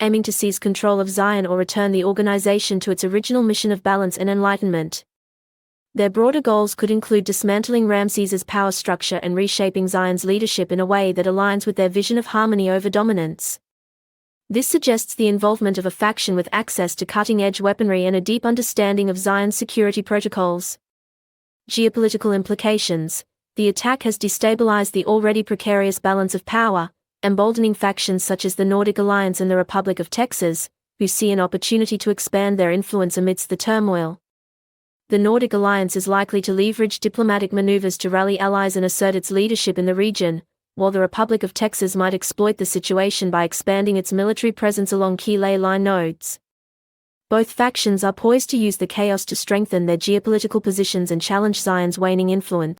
aiming to seize control of Zion or return the organization to its original mission of balance and enlightenment. Their broader goals could include dismantling Ramses's power structure and reshaping Zion's leadership in a way that aligns with their vision of harmony over dominance. This suggests the involvement of a faction with access to cutting-edge weaponry and a deep understanding of Zion's security protocols. Geopolitical implications. The attack has destabilized the already precarious balance of power, emboldening factions such as the Nordic Alliance and the Republic of Texas, who see an opportunity to expand their influence amidst the turmoil. The Nordic Alliance is likely to leverage diplomatic maneuvers to rally allies and assert its leadership in the region, while the Republic of Texas might exploit the situation by expanding its military presence along key ley-line nodes. Both factions are poised to use the chaos to strengthen their geopolitical positions and challenge Zion's waning influence.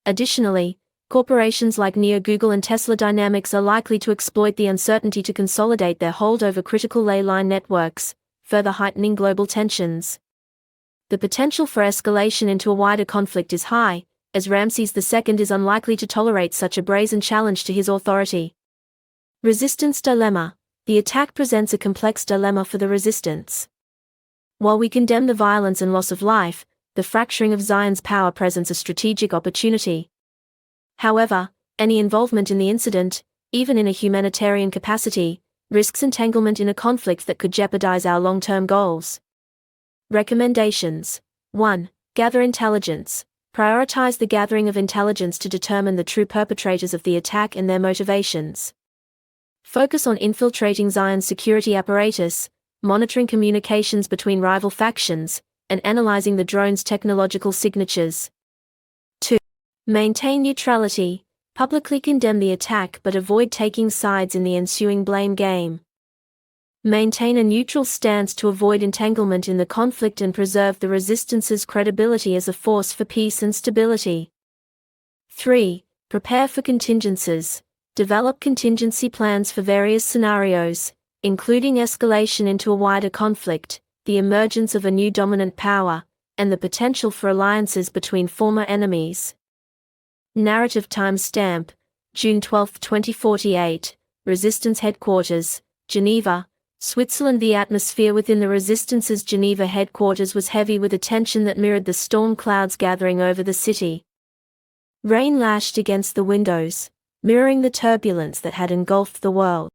Additionally, corporations like NEO, Google and Tesla Dynamics are likely to exploit the uncertainty to consolidate their hold over critical ley-line networks, further heightening global tensions. The potential for escalation into a wider conflict is high, as Ramses II is unlikely to tolerate such a brazen challenge to his authority. Resistance dilemma. The attack presents a complex dilemma for the resistance. While we condemn the violence and loss of life, the fracturing of Zion's power presents a strategic opportunity. However, any involvement in the incident, even in a humanitarian capacity, risks entanglement in a conflict that could jeopardize our long-term goals. Recommendations. 1. Gather intelligence. Prioritize the gathering of intelligence to determine the true perpetrators of the attack and their motivations. Focus on infiltrating Zion's security apparatus, monitoring communications between rival factions, and analyzing the drone's technological signatures. 2. Maintain neutrality. Publicly condemn the attack but avoid taking sides in the ensuing blame game. Maintain a neutral stance to avoid entanglement in the conflict and preserve the resistance's credibility as a force for peace and stability. 3. Prepare for contingencies. Develop contingency plans for various scenarios, including escalation into a wider conflict, the emergence of a new dominant power, and the potential for alliances between former enemies. Narrative timestamp: June 12, 2048, Resistance Headquarters, Geneva, Switzerland. The atmosphere within the Resistance's Geneva headquarters was heavy with a tension that mirrored the storm clouds gathering over the city. Rain lashed against the windows, mirroring the turbulence that had engulfed the world.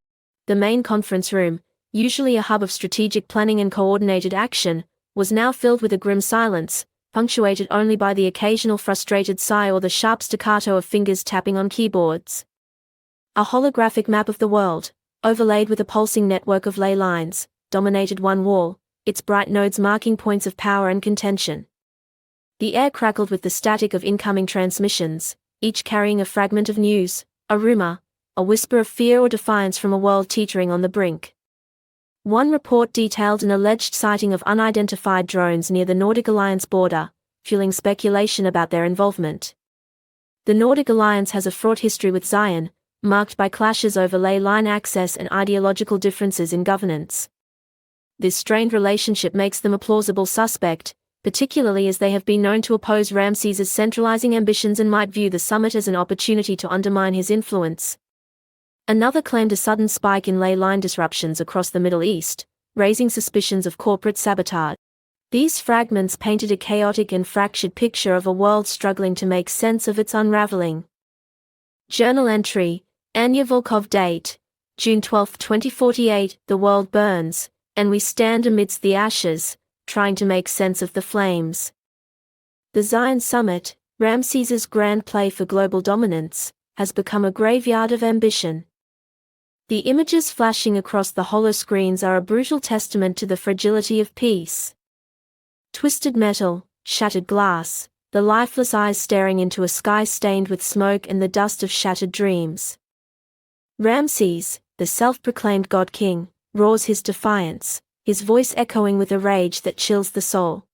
The main conference room, usually a hub of strategic planning and coordinated action, was now filled with a grim silence, punctuated only by the occasional frustrated sigh or the sharp staccato of fingers tapping on keyboards. A holographic map of the world, overlaid with a pulsing network of ley lines, dominated one wall, its bright nodes marking points of power and contention. The air crackled with the static of incoming transmissions, each carrying a fragment of news, a rumor, a whisper of fear or defiance from a world teetering on the brink. One report detailed an alleged sighting of unidentified drones near the Nordic Alliance border, fueling speculation about their involvement. The Nordic Alliance has a fraught history with Zion, marked by clashes over ley-line access and ideological differences in governance. This strained relationship makes them a plausible suspect, particularly as they have been known to oppose Ramses's centralizing ambitions and might view the summit as an opportunity to undermine his influence. Another claimed a sudden spike in ley-line disruptions across the Middle East, raising suspicions of corporate sabotage. These fragments painted a chaotic and fractured picture of a world struggling to make sense of its unraveling. Journal entry: Anya Volkov. Date: June 12, 2048. The world burns, and we stand amidst the ashes, trying to make sense of the flames. The Zion Summit, Ramses's grand play for global dominance, has become a graveyard of ambition. The images flashing across the holoscreens are a brutal testament to the fragility of peace. Twisted metal, shattered glass, the lifeless eyes staring into a sky stained with smoke and the dust of shattered dreams. Ramses, the self-proclaimed God King, roars his defiance, his voice echoing with a rage that chills the soul.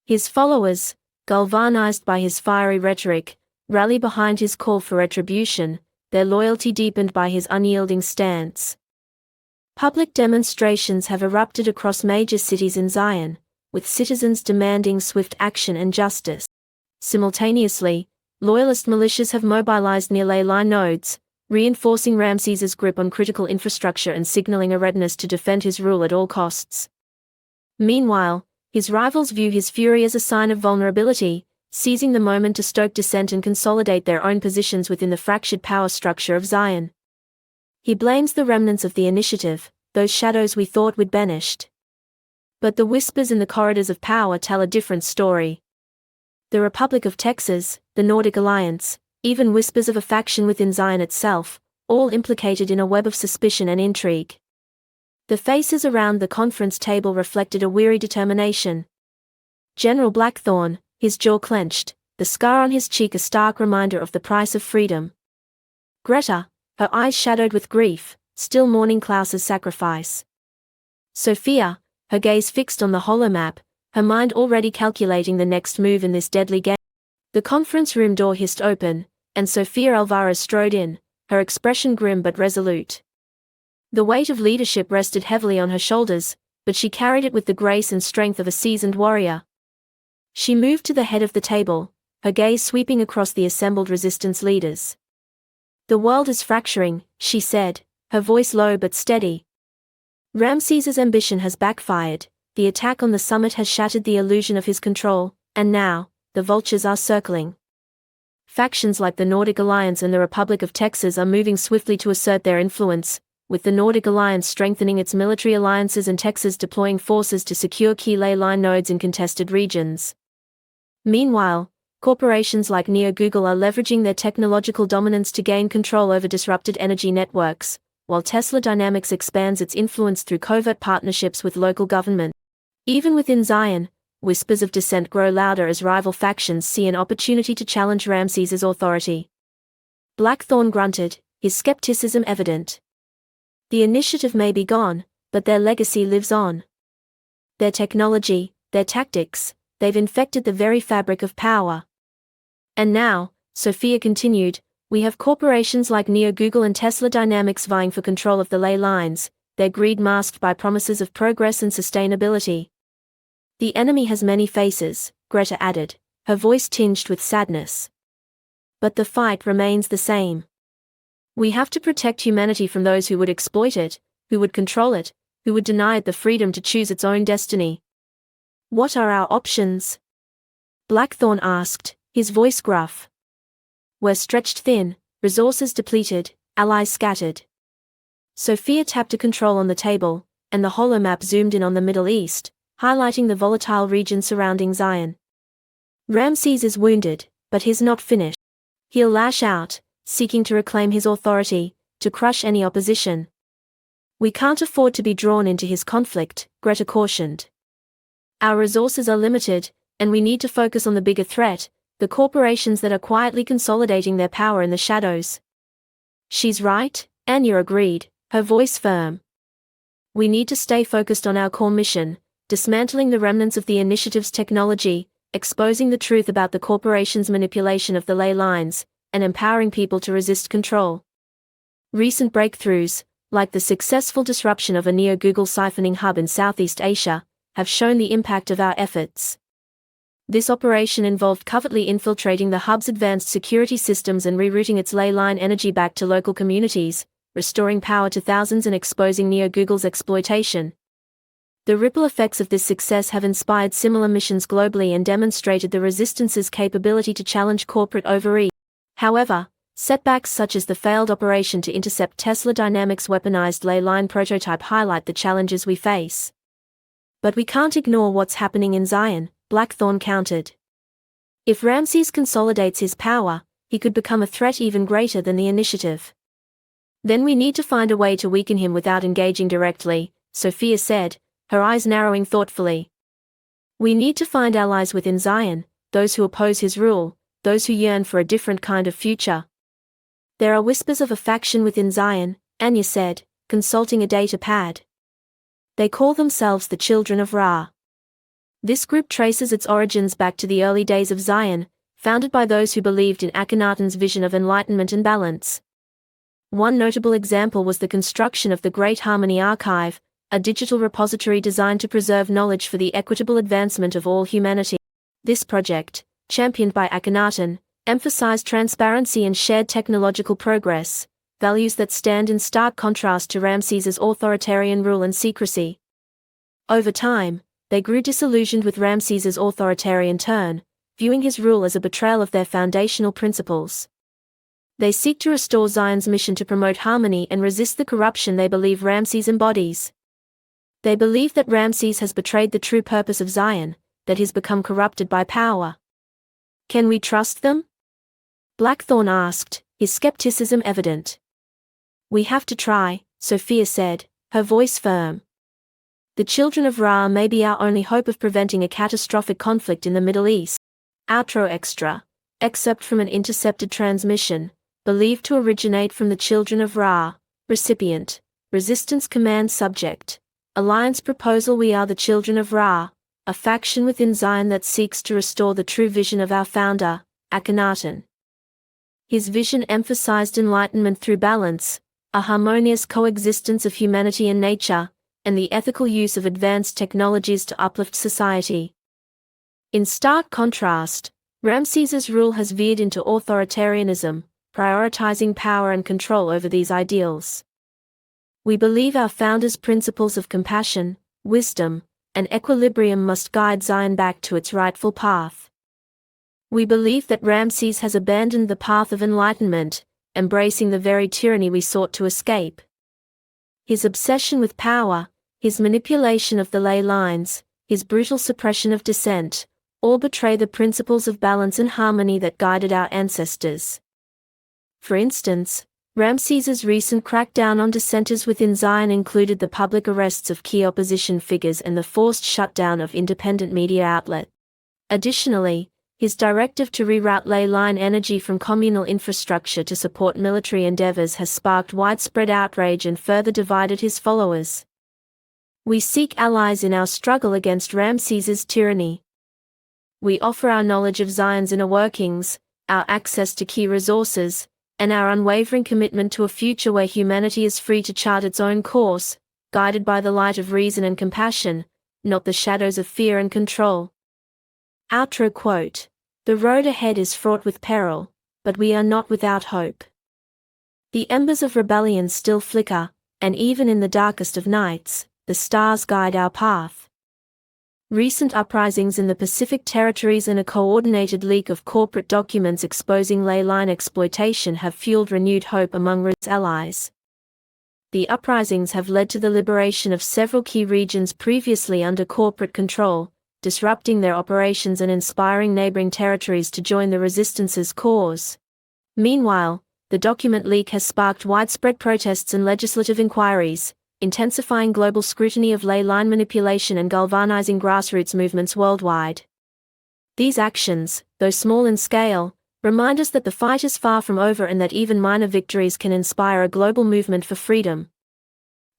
His followers, galvanized by his fiery rhetoric, rally behind his call for retribution, their loyalty deepened by his unyielding stance. Public demonstrations have erupted across major cities in Zion, with citizens demanding swift action and justice. Simultaneously, loyalist militias have mobilized near ley-line nodes, reinforcing Ramses's grip on critical infrastructure and signaling a readiness to defend his rule at all costs. Meanwhile, his rivals view his fury as a sign of vulnerability, seizing the moment to stoke dissent and consolidate their own positions within the fractured power structure of Zion. He blames the remnants of the initiative, those shadows we thought we'd banished. But the whispers in the corridors of power tell a different story. The Republic of Texas, the Nordic Alliance, even whispers of a faction within Zion itself, all implicated in a web of suspicion and intrigue. The faces around the conference table reflected a weary determination. General Blackthorn, his jaw clenched, the scar on his cheek a stark reminder of the price of freedom. Greta, her eyes shadowed with grief, still mourning Klaus's sacrifice. Sofia, her gaze fixed on the holomap, her mind already calculating the next move in this deadly game. The conference room door hissed open, and Sofia Alvarez strode in, her expression grim but resolute. The weight of leadership rested heavily on her shoulders, but she carried it with the grace and strength of a seasoned warrior. She moved to the head of the table, her gaze sweeping across the assembled resistance leaders. "The world is fracturing," she said, her voice low but steady. "Ramses's ambition has backfired, the attack on the summit has shattered the illusion of his control, and now, the vultures are circling. Factions like the Nordic Alliance and the Republic of Texas are moving swiftly to assert their influence, with the Nordic Alliance strengthening its military alliances and Texas deploying forces to secure key ley-line nodes in contested regions. Meanwhile, corporations like Google are leveraging their technological dominance to gain control over disrupted energy networks, while Tesla Dynamics expands its influence through covert partnerships with local government. Even within Zion, whispers of dissent grow louder as rival factions see an opportunity to challenge Ramses's authority. Blackthorn grunted, his skepticism evident. The initiative may be gone, but their legacy lives on. Their technology, their tactics, they've infected the very fabric of power. And now, Sofia continued, we have corporations like Google and Tesla Dynamics vying for control of the ley lines, their greed masked by promises of progress and sustainability. The enemy has many faces, Greta added, her voice tinged with sadness. But the fight remains the same. We have to protect humanity from those who would exploit it, who would control it, who would deny it the freedom to choose its own destiny. What are our options? Blackthorn asked, his voice gruff. We're stretched thin, resources depleted, allies scattered. Sofia tapped a control on the table, and the holomap zoomed in on the Middle East, highlighting the volatile region surrounding Zion. Ramses is wounded, but he's not finished. He'll lash out, seeking to reclaim his authority, to crush any opposition. We can't afford to be drawn into his conflict, Greta cautioned. Our resources are limited, and we need to focus on the bigger threat, the corporations that are quietly consolidating their power in the shadows. She's right, Anya agreed, her voice firm. We need to stay focused on our core mission, dismantling the remnants of the initiative's technology, exposing the truth about the corporation's manipulation of the ley lines, and empowering people to resist control. Recent breakthroughs, like the successful disruption of a Google siphoning hub in Southeast Asia, have shown the impact of our efforts. This operation involved covertly infiltrating the hub's advanced security systems and rerouting its ley line energy back to local communities, restoring power to thousands and exposing Google's exploitation. The ripple effects of this success have inspired similar missions globally and demonstrated the resistance's capability to challenge corporate overreach. However, setbacks such as the failed operation to intercept Tesla Dynamics' weaponized ley-line prototype highlight the challenges we face. But we can't ignore what's happening in Zion, Blackthorn countered. If Ramses consolidates his power, he could become a threat even greater than the initiative. Then we need to find a way to weaken him without engaging directly, Sofia said, her eyes narrowing thoughtfully. We need to find allies within Zion, those who oppose his rule, those who yearn for a different kind of future. There are whispers of a faction within Zion, Anya said, consulting a data pad. They call themselves the Children of Ra. This group traces its origins back to the early days of Zion, founded by those who believed in Akhenaten's vision of enlightenment and balance. One notable example was the construction of the Great Harmony Archive, a digital repository designed to preserve knowledge for the equitable advancement of all humanity. This project, championed by Akhenaten, emphasized transparency and shared technological progress, values that stand in stark contrast to Ramses's authoritarian rule and secrecy. Over time, they grew disillusioned with Ramses's authoritarian turn, viewing his rule as a betrayal of their foundational principles. They seek to restore Zion's mission to promote harmony and resist the corruption they believe Ramses embodies. They believe that Ramses has betrayed the true purpose of Zion, that he's become corrupted by power. Can we trust them? Blackthorne asked, his skepticism evident. We have to try, Sofia said, her voice firm. The children of Ra may be our only hope of preventing a catastrophic conflict in the Middle East. Outro extra. Excerpt from an intercepted transmission, believed to originate from the children of Ra. Recipient. Resistance Command Subject. Alliance Proposal. We are the children of Ra, a faction within Zion that seeks to restore the true vision of our founder, Akhenaten. His vision emphasized enlightenment through balance, a harmonious coexistence of humanity and nature, and the ethical use of advanced technologies to uplift society. In stark contrast, Ramses's rule has veered into authoritarianism, prioritizing power and control over these ideals. We believe our founder's principles of compassion, wisdom, and equilibrium must guide Zion back to its rightful path. We believe that Ramses has abandoned the path of enlightenment, embracing the very tyranny we sought to escape. His obsession with power, his manipulation of the ley lines, his brutal suppression of dissent, all betray the principles of balance and harmony that guided our ancestors. For instance, Ramses's recent crackdown on dissenters within Zion included the public arrests of key opposition figures and the forced shutdown of independent media outlets. Additionally, his directive to reroute ley-line energy from communal infrastructure to support military endeavors has sparked widespread outrage and further divided his followers. We seek allies in our struggle against Ramses's tyranny. We offer our knowledge of Zion's inner workings, our access to key resources, and our unwavering commitment to a future where humanity is free to chart its own course, guided by the light of reason and compassion, not the shadows of fear and control. Outro quote. The road ahead is fraught with peril, but we are not without hope. The embers of rebellion still flicker, and even in the darkest of nights, the stars guide our path. Recent uprisings in the Pacific territories and a coordinated leak of corporate documents exposing ley-line exploitation have fueled renewed hope among Ra's allies. The uprisings have led to the liberation of several key regions previously under corporate control, disrupting their operations and inspiring neighboring territories to join the resistance's cause. Meanwhile, the document leak has sparked widespread protests and legislative inquiries, intensifying global scrutiny of ley-line manipulation and galvanizing grassroots movements worldwide. These actions, though small in scale, remind us that the fight is far from over and that even minor victories can inspire a global movement for freedom.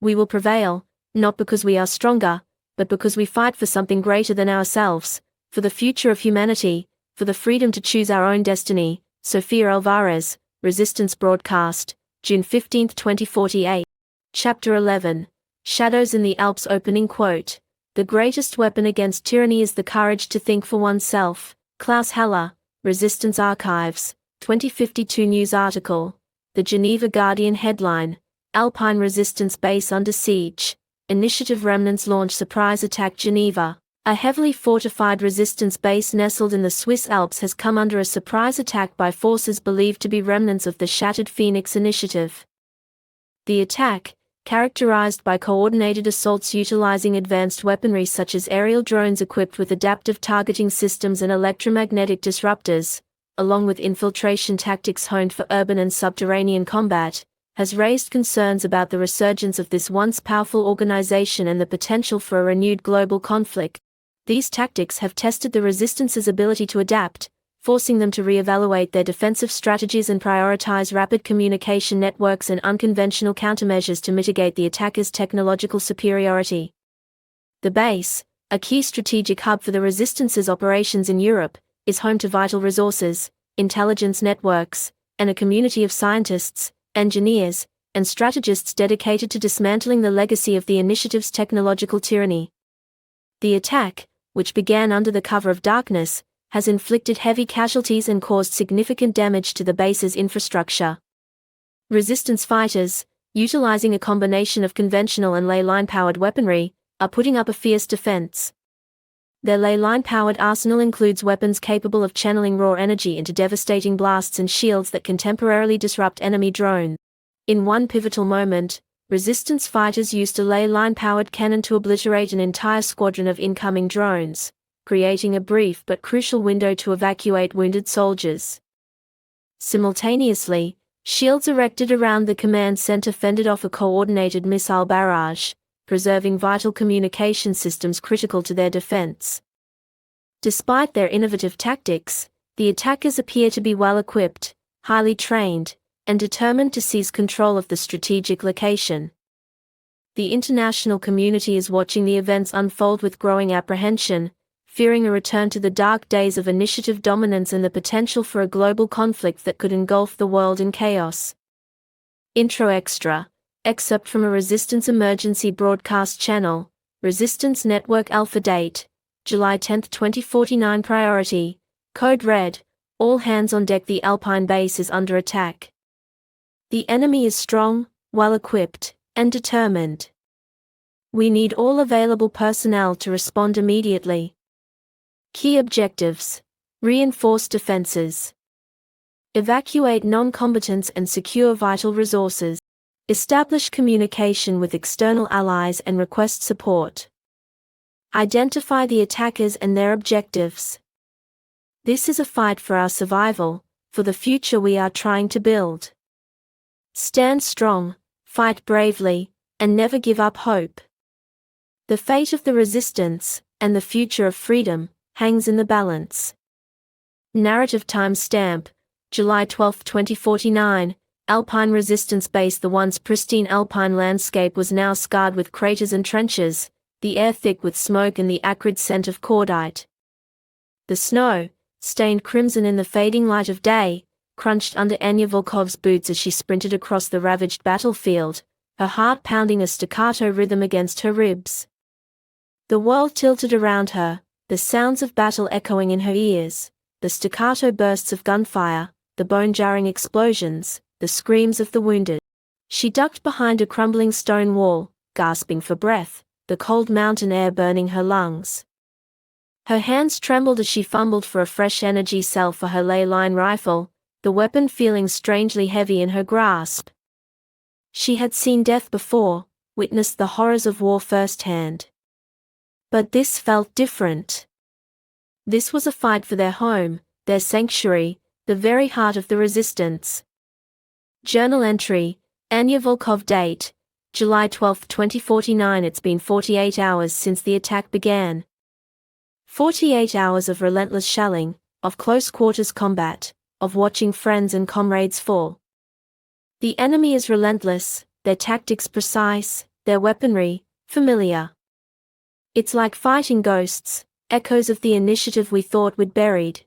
We will prevail, not because we are stronger, but because we fight for something greater than ourselves, for the future of humanity, for the freedom to choose our own destiny. Sofia Alvarez, Resistance Broadcast, June 15, 2048. Chapter 11. Shadows in the Alps. Opening quote. The greatest weapon against tyranny is the courage to think for oneself. Klaus Heller, Resistance Archives, 2052 news article. The Geneva Guardian headline. Alpine resistance base under siege. Initiative remnants launch surprise attack. Geneva. A heavily fortified resistance base nestled in the Swiss Alps has come under a surprise attack by forces believed to be remnants of the shattered Phoenix initiative. The attack, characterized by coordinated assaults utilizing advanced weaponry such as aerial drones equipped with adaptive targeting systems and electromagnetic disruptors, along with infiltration tactics honed for urban and subterranean combat, has raised concerns about the resurgence of this once powerful organization and the potential for a renewed global conflict. These tactics have tested the resistance's ability to adapt, forcing them to re-evaluate their defensive strategies and prioritize rapid communication networks and unconventional countermeasures to mitigate the attacker's technological superiority. The base, a key strategic hub for the resistance's operations in Europe, is home to vital resources, intelligence networks, and a community of scientists, engineers, and strategists dedicated to dismantling the legacy of the initiative's technological tyranny. The attack, which began under the cover of darkness, has inflicted heavy casualties and caused significant damage to the base's infrastructure. Resistance fighters, utilizing a combination of conventional and ley-line powered weaponry, are putting up a fierce defense. Their ley-line powered arsenal includes weapons capable of channeling raw energy into devastating blasts and shields that can temporarily disrupt enemy drones. In one pivotal moment, resistance fighters used a ley-line powered cannon to obliterate an entire squadron of incoming drones, creating a brief but crucial window to evacuate wounded soldiers. Simultaneously, shields erected around the command center fended off a coordinated missile barrage, preserving vital communication systems critical to their defense. Despite their innovative tactics, the attackers appear to be well equipped, highly trained, and determined to seize control of the strategic location. The international community is watching the events unfold with growing apprehension, fearing a return to the dark days of initiative dominance and the potential for a global conflict that could engulf the world in chaos. Intro Extra. Excerpt from a Resistance Emergency Broadcast Channel, Resistance Network Alpha Date, July 10, 2049. Priority, Code Red, all hands on deck. The Alpine base is under attack. The enemy is strong, well-equipped, and determined. We need all available personnel to respond immediately. Key objectives: reinforce defenses, evacuate non-combatants and secure vital resources, establish communication with external allies and request support, identify the attackers and their objectives. This is a fight for our survival, for the future we are trying to build. Stand strong, fight bravely, and never give up hope. The fate of the resistance, and the future of freedom, hangs in the balance. Narrative timestamp, July 12, 2049. Alpine resistance base. The once pristine alpine landscape was now scarred with craters and trenches, the air thick with smoke and the acrid scent of cordite. The snow, stained crimson in the fading light of day, crunched under Anya Volkov's boots as she sprinted across the ravaged battlefield, her heart pounding a staccato rhythm against her ribs. The world tilted around her, the sounds of battle echoing in her ears, the staccato bursts of gunfire, the bone-jarring explosions, the screams of the wounded. She ducked behind a crumbling stone wall, gasping for breath, the cold mountain air burning her lungs. Her hands trembled as she fumbled for a fresh energy cell for her ley-line rifle, the weapon feeling strangely heavy in her grasp. She had seen death before, witnessed the horrors of war firsthand. But this felt different. This was a fight for their home, their sanctuary, the very heart of the resistance. Journal entry, Anya Volkov. Date, July 12, 2049. It's been 48 hours since the attack began. 48 hours of relentless shelling, of close-quarters combat, of watching friends and comrades fall. The enemy is relentless, their tactics precise, their weaponry familiar. It's like fighting ghosts, echoes of the initiative we thought we'd buried.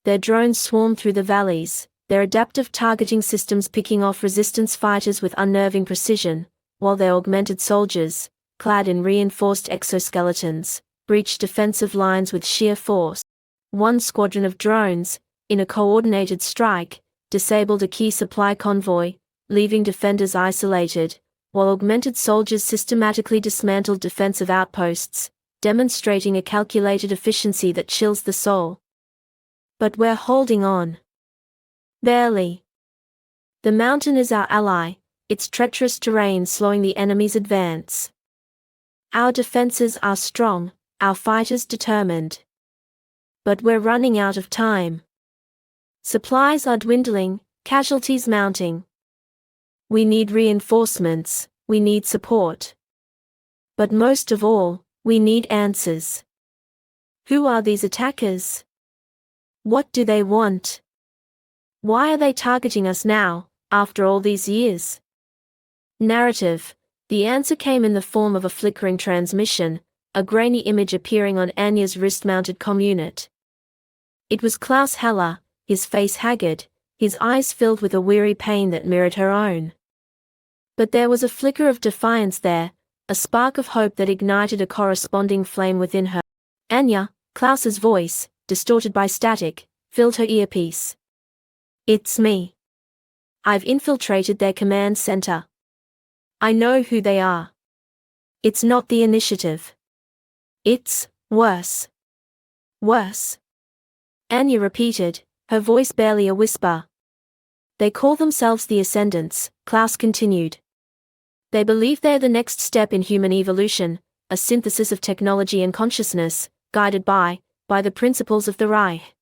Their drones swarm through the valleys, their adaptive targeting systems picking off resistance fighters with unnerving precision, while their augmented soldiers, clad in reinforced exoskeletons, breach defensive lines with sheer force. One squadron of drones, in a coordinated strike, disabled a key supply convoy, leaving defenders isolated, while augmented soldiers systematically dismantled defensive outposts, demonstrating a calculated efficiency that chills the soul. But we're holding on. Barely. The mountain is our ally, its treacherous terrain slowing the enemy's advance. Our defenses are strong, our fighters determined. But we're running out of time. Supplies are dwindling, casualties mounting. We need reinforcements, we need support. But most of all, we need answers. Who are these attackers? What do they want? Why are they targeting us now, after all these years? Narrative. The answer came in the form of a flickering transmission, a grainy image appearing on Anya's wrist-mounted communit. It was Klaus Heller, his face haggard, his eyes filled with a weary pain that mirrored her own. But there was a flicker of defiance there, a spark of hope that ignited a corresponding flame within her. Anya, Klaus's voice, distorted by static, filled her earpiece. It's me. I've infiltrated their command center. I know who they are. It's not the initiative. It's worse. Worse. Anya repeated, her voice barely a whisper. They call themselves the Ascendants, Klaus continued. They believe they're the next step in human evolution, a synthesis of technology and consciousness, guided by the principles of the Reich.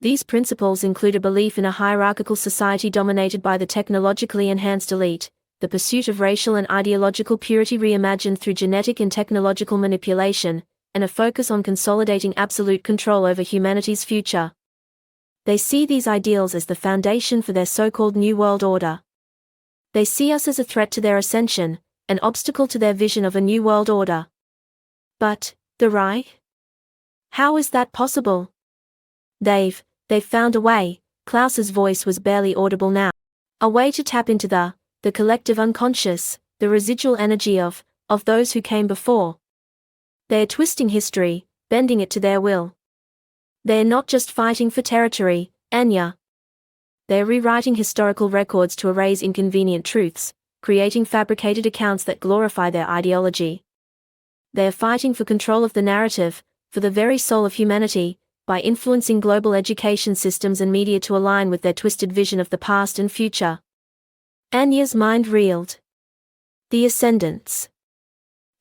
These principles include a belief in a hierarchical society dominated by the technologically enhanced elite, the pursuit of racial and ideological purity reimagined through genetic and technological manipulation, and a focus on consolidating absolute control over humanity's future. They see these ideals as the foundation for their so-called New World Order. They see us as a threat to their ascension, an obstacle to their vision of a New World Order. But, the Reich? How is that possible? They've found a way. Klaus's voice was barely audible now. A way to tap into the collective unconscious, the residual energy of those who came before. They're twisting history, bending it to their will. They're not just fighting for territory, Anya. They're rewriting historical records to erase inconvenient truths, creating fabricated accounts that glorify their ideology. They're fighting for control of the narrative, for the very soul of humanity, by influencing global education systems and media to align with their twisted vision of the past and future. Anya's mind reeled. The Ascendants.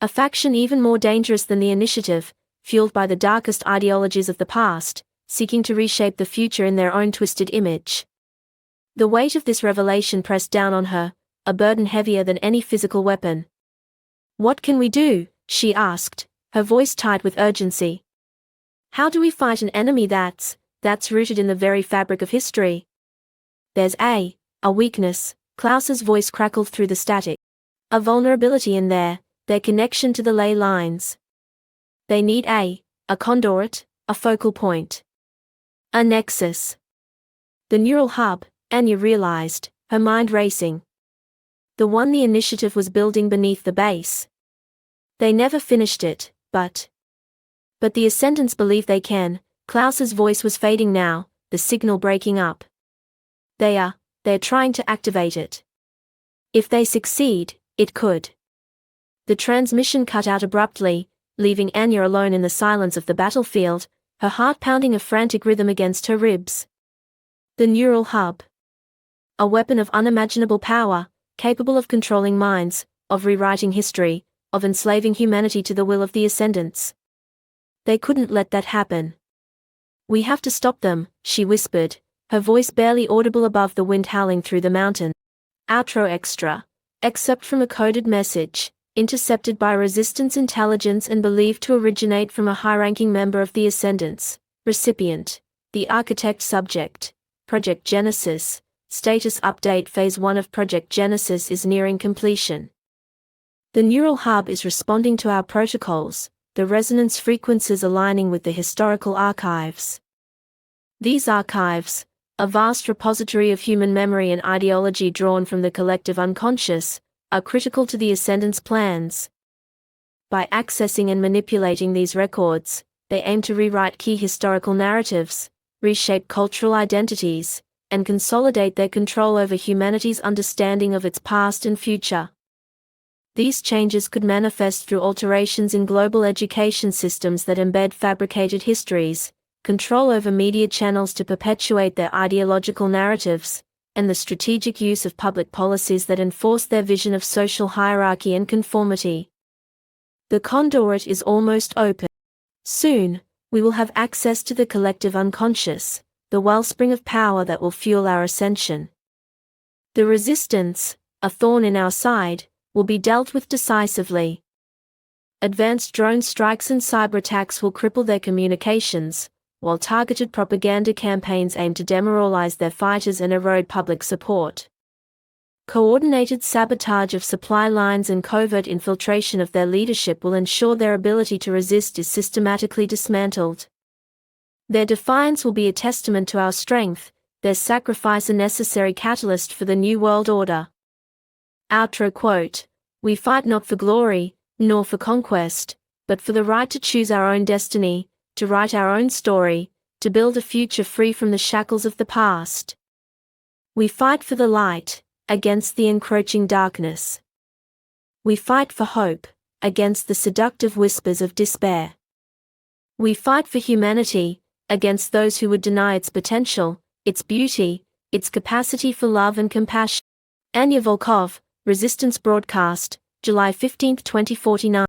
A faction even more dangerous than the Initiative, fueled by the darkest ideologies of the past, seeking to reshape the future in their own twisted image. The weight of this revelation pressed down on her, a burden heavier than any physical weapon. What can we do? She asked, her voice tight with urgency. How do we fight an enemy that's rooted in the very fabric of history? There's a weakness, Klaus's voice crackled through the static. A vulnerability in their connection to the ley lines. They need a conduit, a focal point. A nexus. The neural hub, Anya realized, her mind racing. The one the Initiative was building beneath the base. They never finished it, but the Ascendants believe they can. Klaus's voice was fading now, the signal breaking up. They're trying to activate it. If they succeed, it could. The transmission cut out abruptly, leaving Anya alone in the silence of the battlefield, her heart pounding a frantic rhythm against her ribs. The neural hub. A weapon of unimaginable power, capable of controlling minds, of rewriting history, of enslaving humanity to the will of the Ascendants. They couldn't let that happen. We have to stop them, she whispered, her voice barely audible above the wind howling through the mountain. Outro extra. Excerpt from a coded message, intercepted by Resistance intelligence and believed to originate from a high-ranking member of the Ascendants. Recipient: the Architect. Subject: Project Genesis. Status update: Phase 1 of Project Genesis is nearing completion. The neural hub is responding to our protocols, the resonance frequencies aligning with the historical archives. These archives, a vast repository of human memory and ideology drawn from the collective unconscious, are critical to the Ascendants' plans. By accessing and manipulating these records, they aim to rewrite key historical narratives, reshape cultural identities, and consolidate their control over humanity's understanding of its past and future. These changes could manifest through alterations in global education systems that embed fabricated histories, control over media channels to perpetuate their ideological narratives, and the strategic use of public policies that enforce their vision of social hierarchy and conformity. The conduit is almost open. Soon, we will have access to the collective unconscious, the wellspring of power that will fuel our ascension. The resistance, a thorn in our side, will be dealt with decisively. Advanced drone strikes and cyber attacks will cripple their communications, while targeted propaganda campaigns aim to demoralize their fighters and erode public support. Coordinated sabotage of supply lines and covert infiltration of their leadership will ensure their ability to resist is systematically dismantled. Their defiance will be a testament to our strength, their sacrifice a necessary catalyst for the New World Order. Outro quote: We fight not for glory, nor for conquest, but for the right to choose our own destiny, to write our own story, to build a future free from the shackles of the past. We fight for the light, against the encroaching darkness. We fight for hope, against the seductive whispers of despair. We fight for humanity, against those who would deny its potential, its beauty, its capacity for love and compassion. Anya Volkov, Resistance Broadcast, July 15, 2049.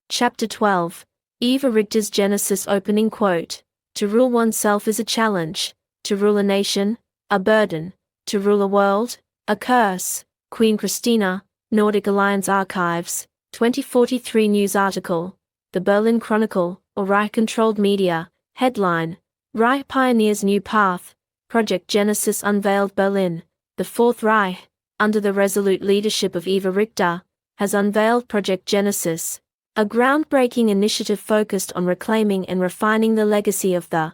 Chapter 12. Eva Richter's Genesis opening quote. To rule oneself is a challenge. To rule a nation, a burden. To rule a world, a curse. Queen Christina, Nordic Alliance Archives, 2043 news article. The Berlin Chronicle, or Reich-controlled media, headline. Reich pioneers new path. Project Genesis unveiled. Berlin. The Fourth Reich, under the resolute leadership of Eva Richter, has unveiled Project Genesis, a groundbreaking initiative focused on reclaiming and refining the legacy of the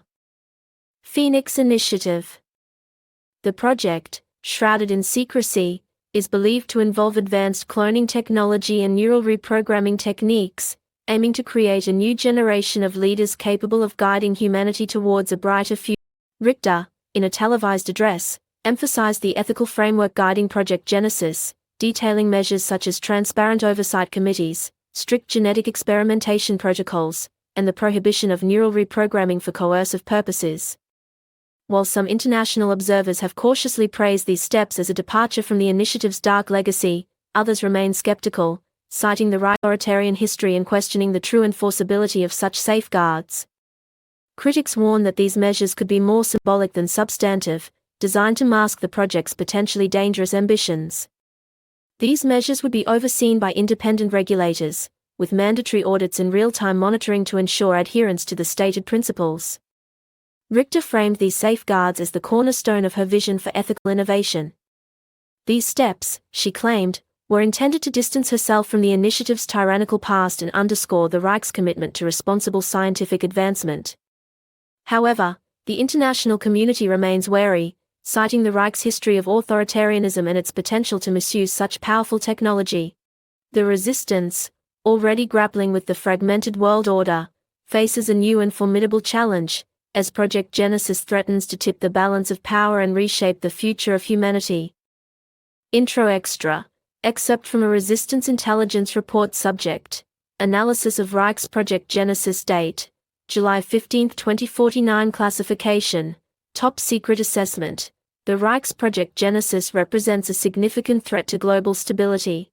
Phoenix Initiative. The project, shrouded in secrecy, is believed to involve advanced cloning technology and neural reprogramming techniques, aiming to create a new generation of leaders capable of guiding humanity towards a brighter future. Richter, in a televised address, emphasized the ethical framework guiding Project Genesis, detailing measures such as transparent oversight committees, strict genetic experimentation protocols, and the prohibition of neural reprogramming for coercive purposes. While some international observers have cautiously praised these steps as a departure from the initiative's dark legacy, others remain skeptical, citing the Reich's authoritarian history and questioning the true enforceability of such safeguards. Critics warn that these measures could be more symbolic than substantive, designed to mask the project's potentially dangerous ambitions. These measures would be overseen by independent regulators, with mandatory audits and real-time monitoring to ensure adherence to the stated principles. Richter framed these safeguards as the cornerstone of her vision for ethical innovation. These steps, she claimed, were intended to distance herself from the initiative's tyrannical past and underscore the Reich's commitment to responsible scientific advancement. However, the international community remains wary, citing the Reich's history of authoritarianism and its potential to misuse such powerful technology. The resistance, already grappling with the fragmented world order, faces a new and formidable challenge, as Project Genesis threatens to tip the balance of power and reshape the future of humanity. Intro Extra. Excerpt from a Resistance Intelligence Report. Subject. Analysis of Reich's Project Genesis. Date. July 15, 2049. Classification. Top Secret Assessment. The Reich's Project Genesis represents a significant threat to global stability.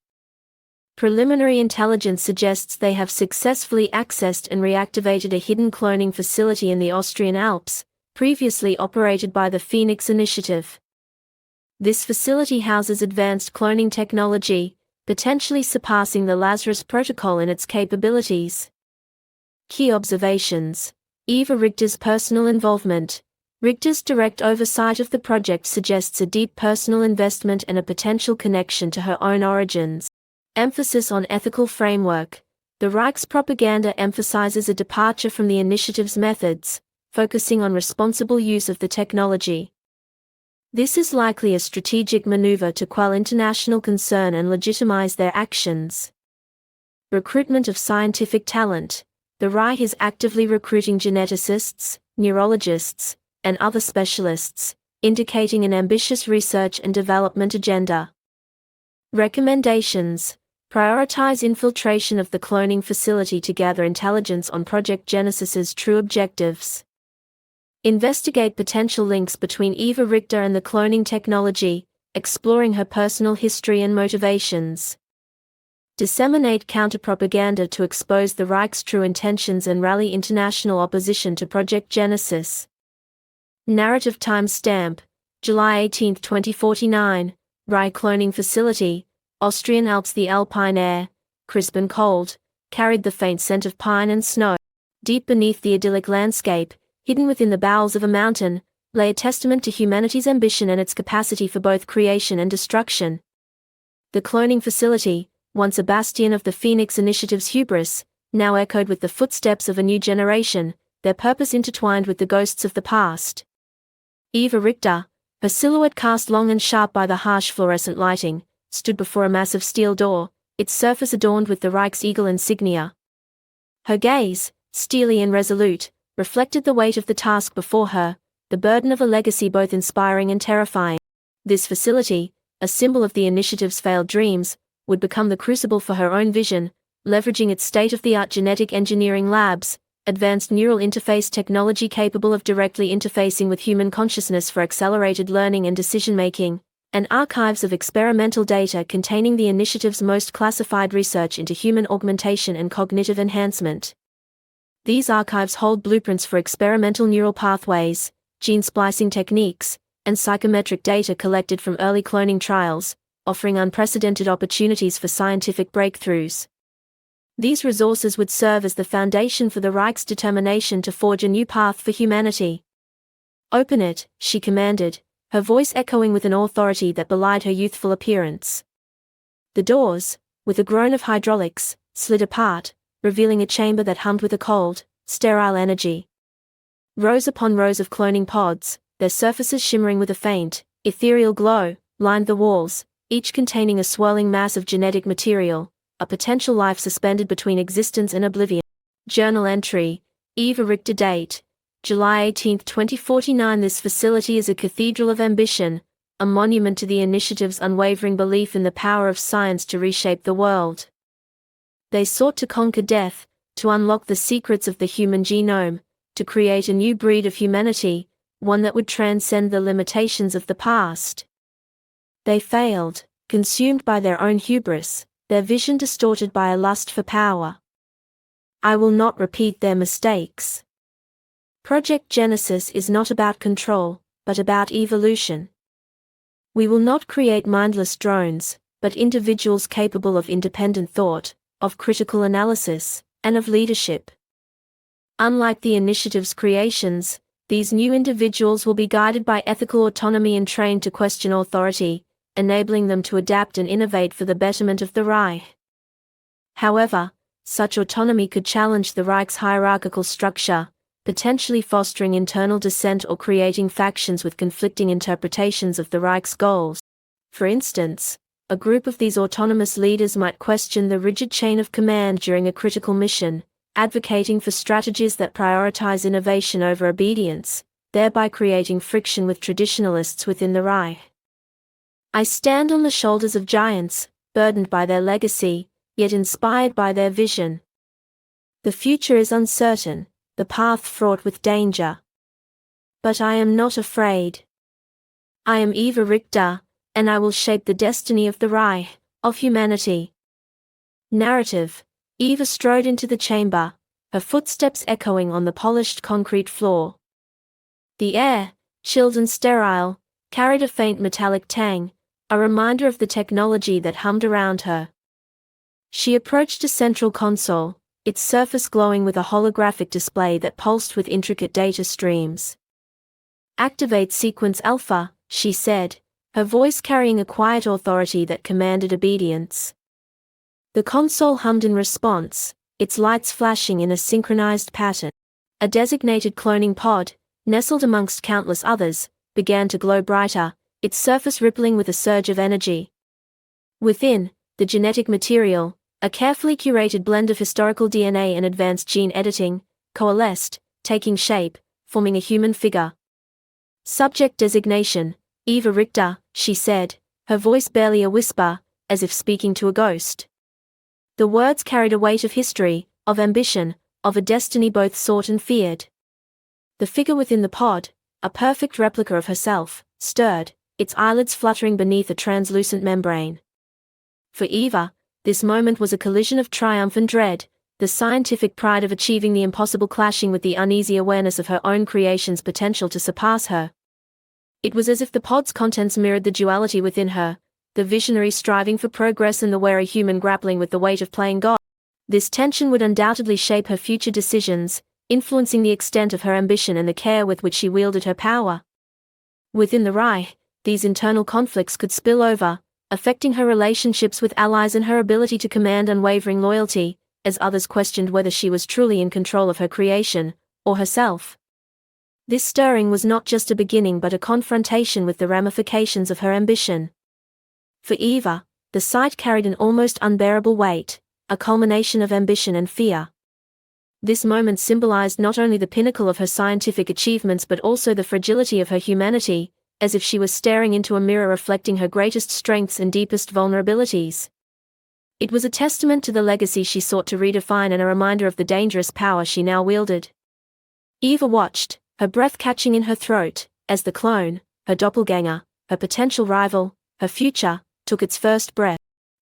Preliminary intelligence suggests they have successfully accessed and reactivated a hidden cloning facility in the Austrian Alps, previously operated by the Phoenix Initiative. This facility houses advanced cloning technology, potentially surpassing the Lazarus Protocol in its capabilities. Key observations. Eva Richter's personal involvement. Richter's direct oversight of the project suggests a deep personal investment and a potential connection to her own origins. Emphasis on ethical framework. The Reich's propaganda emphasizes a departure from the initiative's methods, focusing on responsible use of the technology. This is likely a strategic maneuver to quell international concern and legitimize their actions. Recruitment of scientific talent. The Reich is actively recruiting geneticists, neurologists, and other specialists, indicating an ambitious research and development agenda. Recommendations. Prioritize infiltration of the cloning facility to gather intelligence on Project Genesis's true objectives. Investigate potential links between Eva Richter and the cloning technology, exploring her personal history and motivations. Disseminate counterpropaganda to expose the Reich's true intentions and rally international opposition to Project Genesis. Narrative timestamp, July 18, 2049, Reich cloning facility, Austrian Alps. The alpine air, crisp and cold, carried the faint scent of pine and snow. Deep beneath the idyllic landscape, hidden within the bowels of a mountain, lay a testament to humanity's ambition and its capacity for both creation and destruction. The cloning facility, once a bastion of the Phoenix Initiative's hubris, now echoed with the footsteps of a new generation, their purpose intertwined with the ghosts of the past. Eva Richter, her silhouette cast long and sharp by the harsh fluorescent lighting, stood before a massive steel door, its surface adorned with the Reich's eagle insignia. Her gaze, steely and resolute, reflected the weight of the task before her, the burden of a legacy both inspiring and terrifying. This facility, a symbol of the initiative's failed dreams, would become the crucible for her own vision, leveraging its state-of-the-art genetic engineering labs, advanced neural interface technology capable of directly interfacing with human consciousness for accelerated learning and decision-making, and archives of experimental data containing the initiative's most classified research into human augmentation and cognitive enhancement. These archives hold blueprints for experimental neural pathways, gene splicing techniques, and psychometric data collected from early cloning trials, offering unprecedented opportunities for scientific breakthroughs. These resources would serve as the foundation for the Reich's determination to forge a new path for humanity. "Open it," she commanded, her voice echoing with an authority that belied her youthful appearance. The doors, with a groan of hydraulics, slid apart, revealing a chamber that hummed with a cold, sterile energy. Rows upon rows of cloning pods, their surfaces shimmering with a faint, ethereal glow, lined the walls, each containing a swirling mass of genetic material, a potential life suspended between existence and oblivion. Journal entry, Eva Richter. Date, July 18, 2049. This facility is a cathedral of ambition, a monument to the initiative's unwavering belief in the power of science to reshape the world. They sought to conquer death, to unlock the secrets of the human genome, to create a new breed of humanity, one that would transcend the limitations of the past. They failed, consumed by their own hubris, their vision distorted by a lust for power. I will not repeat their mistakes. Project Genesis is not about control, but about evolution. We will not create mindless drones, but individuals capable of independent thought, of critical analysis, and of leadership. Unlike the initiative's creations, these new individuals will be guided by ethical autonomy and trained to question authority, enabling them to adapt and innovate for the betterment of the Reich. However, such autonomy could challenge the Reich's hierarchical structure, potentially fostering internal dissent or creating factions with conflicting interpretations of the Reich's goals. For instance, a group of these autonomous leaders might question the rigid chain of command during a critical mission, advocating for strategies that prioritize innovation over obedience, thereby creating friction with traditionalists within the Reich. I stand on the shoulders of giants, burdened by their legacy, yet inspired by their vision. The future is uncertain, the path fraught with danger. But I am not afraid. I am Eva Richter, and I will shape the destiny of the Reich, of humanity. Narrative. Eva strode into the chamber, her footsteps echoing on the polished concrete floor. The air, chilled and sterile, carried a faint metallic tang, a reminder of the technology that hummed around her. She approached a central console, its surface glowing with a holographic display that pulsed with intricate data streams. "Activate Sequence Alpha," she said, her voice carrying a quiet authority that commanded obedience. The console hummed in response, its lights flashing in a synchronized pattern. A designated cloning pod, nestled amongst countless others, began to glow brighter, its surface rippling with a surge of energy. Within, the genetic material, a carefully curated blend of historical DNA and advanced gene editing, coalesced, taking shape, forming a human figure. "Subject designation, Eva Richter," she said, her voice barely a whisper, as if speaking to a ghost. The words carried a weight of history, of ambition, of a destiny both sought and feared. The figure within the pod, a perfect replica of herself, stirred, its eyelids fluttering beneath a translucent membrane. For Eva, this moment was a collision of triumph and dread, the scientific pride of achieving the impossible clashing with the uneasy awareness of her own creation's potential to surpass her. It was as if the pod's contents mirrored the duality within her, the visionary striving for progress and the wary human grappling with the weight of playing God. This tension would undoubtedly shape her future decisions, influencing the extent of her ambition and the care with which she wielded her power. Within the Reich, these internal conflicts could spill over, affecting her relationships with allies and her ability to command unwavering loyalty, as others questioned whether she was truly in control of her creation, or herself. This stirring was not just a beginning but a confrontation with the ramifications of her ambition. For Eva, the sight carried an almost unbearable weight, a culmination of ambition and fear. This moment symbolized not only the pinnacle of her scientific achievements but also the fragility of her humanity, as if she was staring into a mirror reflecting her greatest strengths and deepest vulnerabilities. It was a testament to the legacy she sought to redefine and a reminder of the dangerous power she now wielded. Eva watched, her breath catching in her throat, as the clone, her doppelganger, her potential rival, her future, took its first breath.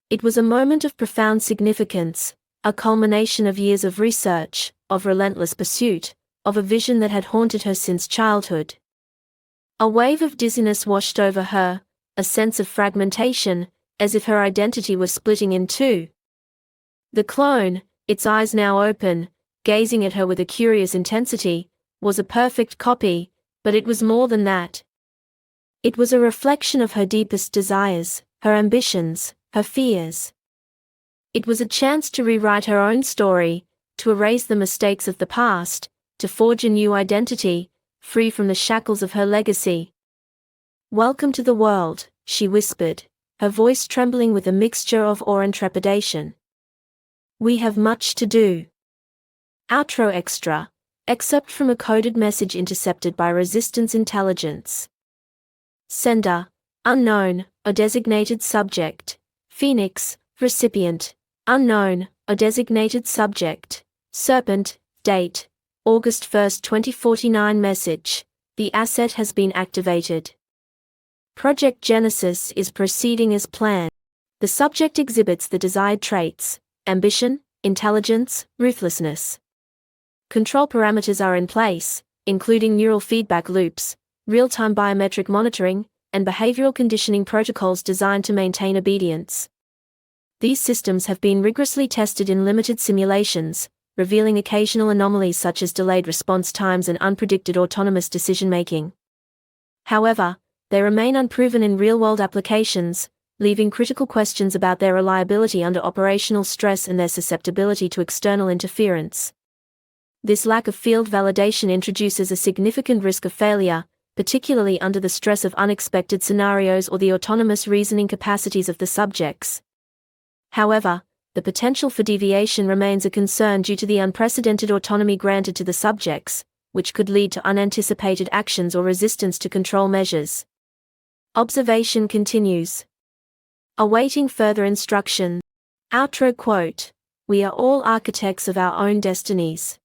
It was a moment of profound significance, a culmination of years of research, of relentless pursuit, of a vision that had haunted her since childhood. A wave of dizziness washed over her, a sense of fragmentation, as if her identity was splitting in two. The clone, its eyes now open, gazing at her with a curious intensity, was a perfect copy, but it was more than that. It was a reflection of her deepest desires, her ambitions, her fears. It was a chance to rewrite her own story, to erase the mistakes of the past, to forge a new identity, free from the shackles of her legacy. "Welcome to the world," she whispered, her voice trembling with a mixture of awe and trepidation. "We have much to do." Outro extra. Excerpt from a coded message intercepted by Resistance Intelligence. Sender: unknown, or designated subject. Phoenix: recipient: unknown, or designated subject. Serpent: date: August 1, 2049. Message: the asset has been activated. Project Genesis is proceeding as planned. The subject exhibits the desired traits: ambition, intelligence, ruthlessness. Control parameters are in place, including neural feedback loops, real-time biometric monitoring, and behavioral conditioning protocols designed to maintain obedience. These systems have been rigorously tested in limited simulations, revealing occasional anomalies such as delayed response times and unpredicted autonomous decision-making. However, they remain unproven in real-world applications, leaving critical questions about their reliability under operational stress and their susceptibility to external interference. This lack of field validation introduces a significant risk of failure, particularly under the stress of unexpected scenarios or the autonomous reasoning capacities of the subjects. However, the potential for deviation remains a concern due to the unprecedented autonomy granted to the subjects, which could lead to unanticipated actions or resistance to control measures. Observation continues. Awaiting further instruction. Outro quote: "We are all architects of our own destinies.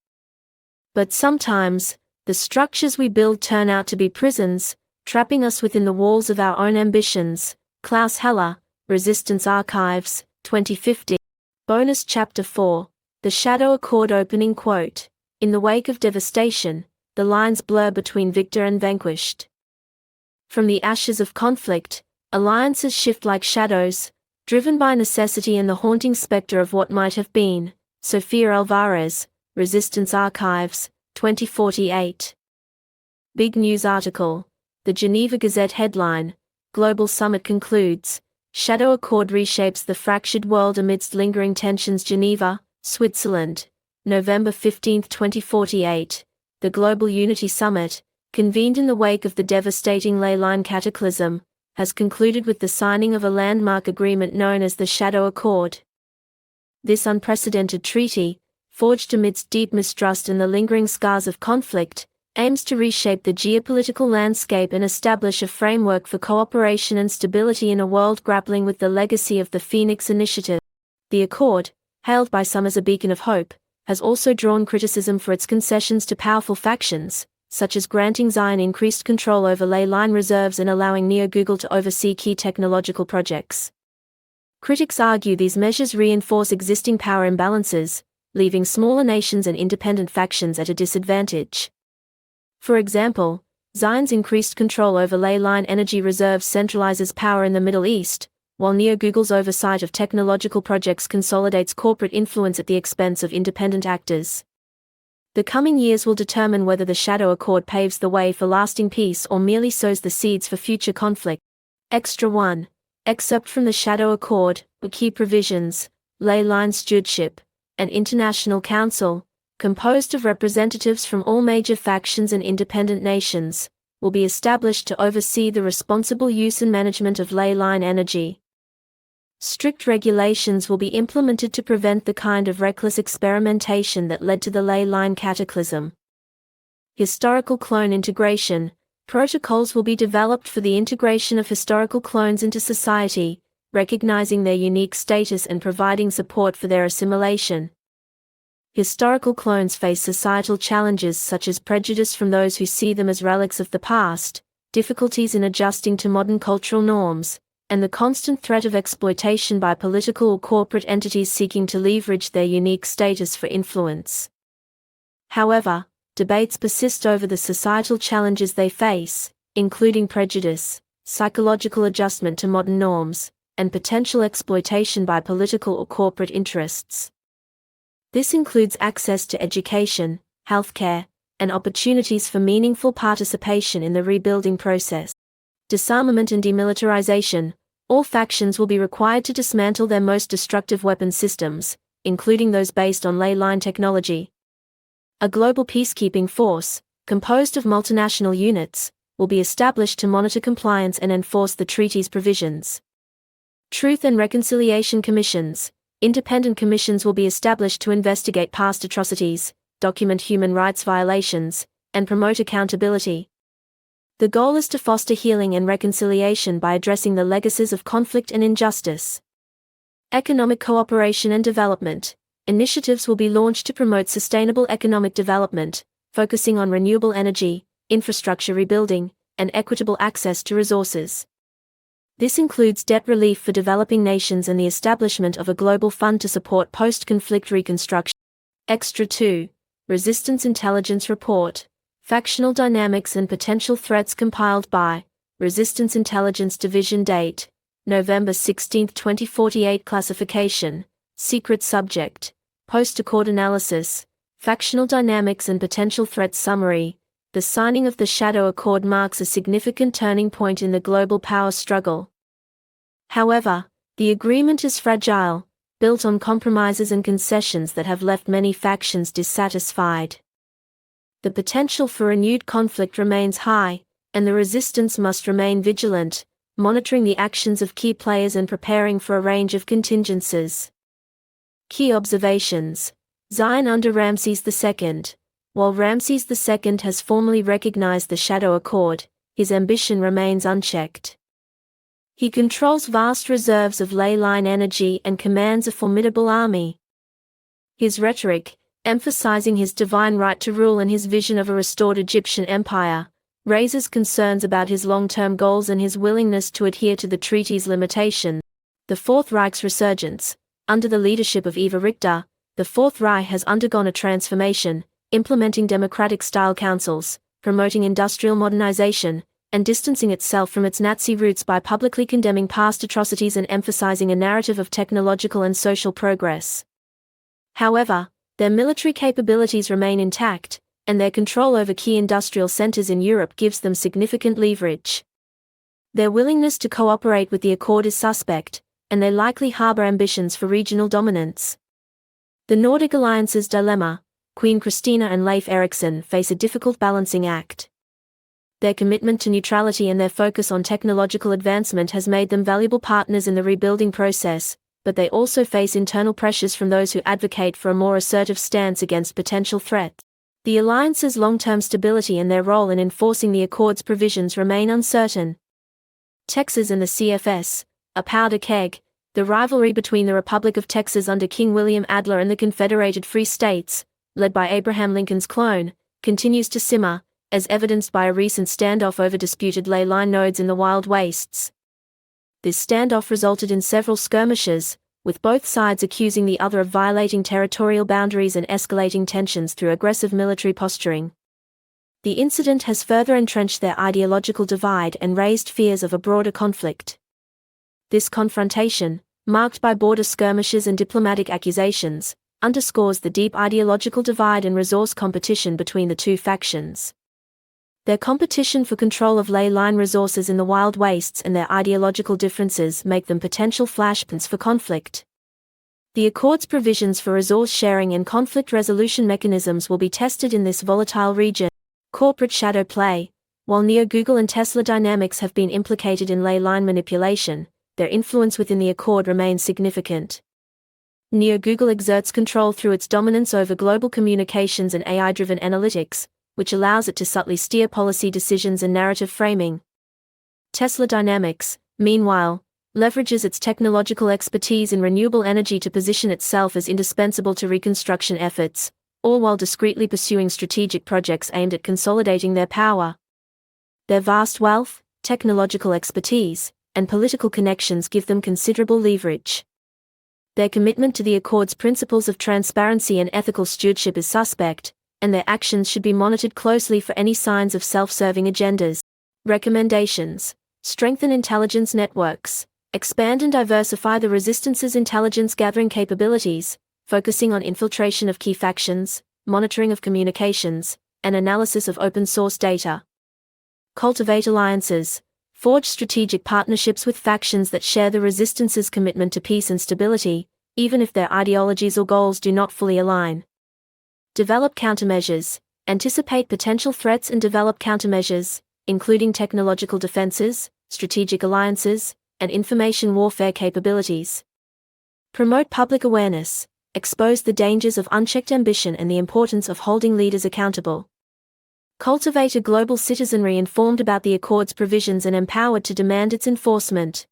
But sometimes, the structures we build turn out to be prisons, trapping us within the walls of our own ambitions." Klaus Heller, Resistance Archives, 2050. Bonus Chapter 4, The Shadow Accord. Opening quote: "In the wake of devastation, the lines blur between victor and vanquished. From the ashes of conflict, alliances shift like shadows, driven by necessity and the haunting specter of what might have been." Sofia Alvarez, Resistance Archives, 2048. Big News article. The Geneva Gazette headline: Global Summit concludes, Shadow Accord reshapes the fractured world amidst lingering tensions. Geneva, Switzerland, November 15, 2048. The Global Unity Summit, convened in the wake of the devastating ley-line cataclysm, has concluded with the signing of a landmark agreement known as the Shadow Accord. This unprecedented treaty, forged amidst deep mistrust and the lingering scars of conflict, aims to reshape the geopolitical landscape and establish a framework for cooperation and stability in a world grappling with the legacy of the Phoenix Initiative. The Accord, hailed by some as a beacon of hope, has also drawn criticism for its concessions to powerful factions, such as granting Zion increased control over ley-line reserves and allowing Google to oversee key technological projects. Critics argue these measures reinforce existing power imbalances, leaving smaller nations and independent factions at a disadvantage. For example, Zion's increased control over ley-line energy reserves centralizes power in the Middle East, while Google's oversight of technological projects consolidates corporate influence at the expense of independent actors. The coming years will determine whether the Shadow Accord paves the way for lasting peace or merely sows the seeds for future conflict. Extra 1. Excerpt from the Shadow Accord, key provisions: ley-line stewardship. An international council, composed of representatives from all major factions and independent nations, will be established to oversee the responsible use and management of ley-line energy. Strict regulations will be implemented to prevent the kind of reckless experimentation that led to the ley-line cataclysm. Historical clone integration. Protocols will be developed for the integration of historical clones into society, recognizing their unique status and providing support for their assimilation. Historical clones face societal challenges such as prejudice from those who see them as relics of the past, difficulties in adjusting to modern cultural norms, and the constant threat of exploitation by political or corporate entities seeking to leverage their unique status for influence. However, debates persist over the societal challenges they face, including prejudice, psychological adjustment to modern norms, and potential exploitation by political or corporate interests. This includes access to education, healthcare, and opportunities for meaningful participation in the rebuilding process. Disarmament and demilitarization. All factions will be required to dismantle their most destructive weapon systems, including those based on ley-line technology. A global peacekeeping force, composed of multinational units, will be established to monitor compliance and enforce the treaty's provisions. Truth and Reconciliation Commissions. Independent commissions will be established to investigate past atrocities, document human rights violations, and promote accountability. The goal is to foster healing and reconciliation by addressing the legacies of conflict and injustice. Economic cooperation and development. Initiatives will be launched to promote sustainable economic development, focusing on renewable energy, infrastructure rebuilding, and equitable access to resources. This includes debt relief for developing nations and the establishment of a global fund to support post-conflict reconstruction. Extra 2. Resistance Intelligence Report. Factional Dynamics and Potential Threats compiled by Resistance Intelligence Division. Date: November 16, 2048. Classification: Secret Subject. Post-Accord Analysis. Factional Dynamics and Potential Threats Summary. The signing of the Shadow Accord marks a significant turning point in the global power struggle. However, the agreement is fragile, built on compromises and concessions that have left many factions dissatisfied. The potential for renewed conflict remains high, and the resistance must remain vigilant, monitoring the actions of key players and preparing for a range of contingencies. Key observations. Zion under Ramses II. While Ramses II has formally recognized the Shadow Accord, his ambition remains unchecked. He controls vast reserves of ley-line energy and commands a formidable army. His rhetoric, emphasizing his divine right to rule and his vision of a restored Egyptian empire, raises concerns about his long-term goals and his willingness to adhere to the treaty's limitations. The Fourth Reich's resurgence. Under the leadership of Eva Richter, the Fourth Reich has undergone a transformation, implementing democratic-style councils, promoting industrial modernization, and distancing itself from its Nazi roots by publicly condemning past atrocities and emphasizing a narrative of technological and social progress. However, their military capabilities remain intact, and their control over key industrial centers in Europe gives them significant leverage. Their willingness to cooperate with the Accord is suspect, and they likely harbor ambitions for regional dominance. The Nordic Alliance's dilemma. Queen Christina and Leif Erikson face a difficult balancing act. Their commitment to neutrality and their focus on technological advancement has made them valuable partners in the rebuilding process, but they also face internal pressures from those who advocate for a more assertive stance against potential threats. The alliance's long-term stability and their role in enforcing the Accord's provisions remain uncertain. Texas and the CFS. A powder keg. The rivalry between the Republic of Texas under King William Adler and the Confederated Free States, led by Abraham Lincoln's clone, continues to simmer, as evidenced by a recent standoff over disputed ley-line nodes in the Wild Wastes. This standoff resulted in several skirmishes, with both sides accusing the other of violating territorial boundaries and escalating tensions through aggressive military posturing. The incident has further entrenched their ideological divide and raised fears of a broader conflict. This confrontation, marked by border skirmishes and diplomatic accusations, underscores the deep ideological divide and resource competition between the two factions. Their competition for control of ley-line resources in the Wild Wastes and their ideological differences make them potential flashpoints for conflict. The Accord's provisions for resource sharing and conflict resolution mechanisms will be tested in this volatile region. Corporate shadow play. While Google and Tesla Dynamics have been implicated in ley-line manipulation, their influence within the Accord remains significant. Google exerts control through its dominance over global communications and AI-driven analytics, which allows it to subtly steer policy decisions and narrative framing. Tesla Dynamics, meanwhile, leverages its technological expertise in renewable energy to position itself as indispensable to reconstruction efforts, all while discreetly pursuing strategic projects aimed at consolidating their power. Their vast wealth, technological expertise, and political connections give them considerable leverage. Their commitment to the Accord's principles of transparency and ethical stewardship is suspect, and their actions should be monitored closely for any signs of self-serving agendas. Recommendations: strengthen intelligence networks, expand and diversify the Resistance's intelligence gathering capabilities, focusing on infiltration of key factions, monitoring of communications, and analysis of open-source data. Cultivate alliances, forge strategic partnerships with factions that share the Resistance's commitment to peace and stability, even if their ideologies or goals do not fully align. Develop countermeasures, anticipate potential threats and develop countermeasures, including technological defenses, strategic alliances, and information warfare capabilities. Promote public awareness, expose the dangers of unchecked ambition and the importance of holding leaders accountable. Cultivate a global citizenry informed about the Accord's provisions and empowered to demand its enforcement.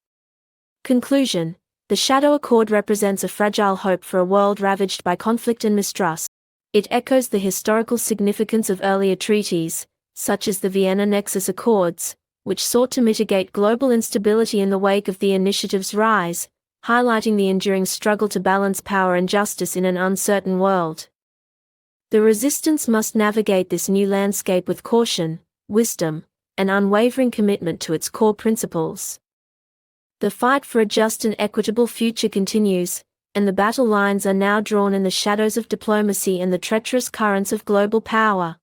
Conclusion: the Shadow Accord represents a fragile hope for a world ravaged by conflict and mistrust. It echoes the historical significance of earlier treaties, such as the Vienna Nexus Accords, which sought to mitigate global instability in the wake of the initiative's rise, highlighting the enduring struggle to balance power and justice in an uncertain world. The Resistance must navigate this new landscape with caution, wisdom, and unwavering commitment to its core principles. The fight for a just and equitable future continues, and the battle lines are now drawn in the shadows of diplomacy and the treacherous currents of global power.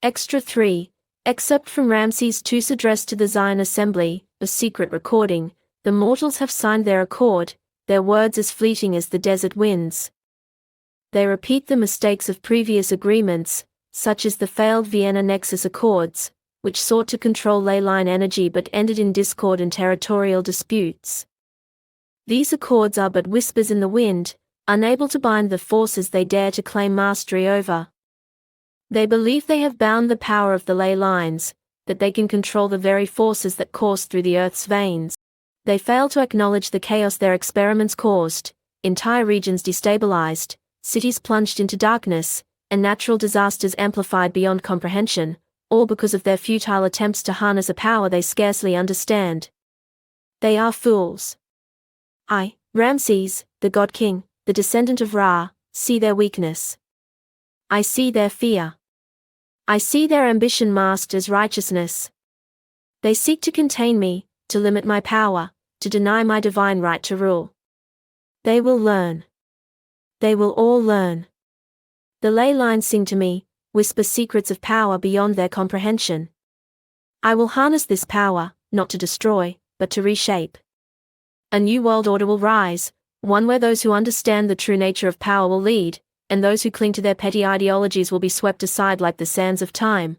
Extra 3. Excerpt from Ramses II's address to the Zion Assembly, a secret recording. The mortals have signed their accord, their words as fleeting as the desert winds. They repeat the mistakes of previous agreements, such as the failed Vienna Nexus Accords, which sought to control ley-line energy but ended in discord and territorial disputes. These accords are but whispers in the wind, unable to bind the forces they dare to claim mastery over. They believe they have bound the power of the ley lines, that they can control the very forces that course through the Earth's veins. They fail to acknowledge the chaos their experiments caused, entire regions destabilized, cities plunged into darkness, and natural disasters amplified beyond comprehension, all because of their futile attempts to harness a power they scarcely understand. They are fools. I, Ramses, the God King, the descendant of Ra, see their weakness. I see their fear. I see their ambition masked as righteousness. They seek to contain me, to limit my power, to deny my divine right to rule. They will learn. They will all learn. The ley lines sing to me, whisper secrets of power beyond their comprehension. I will harness this power, not to destroy, but to reshape. A new world order will rise, one where those who understand the true nature of power will lead, and those who cling to their petty ideologies will be swept aside like the sands of time.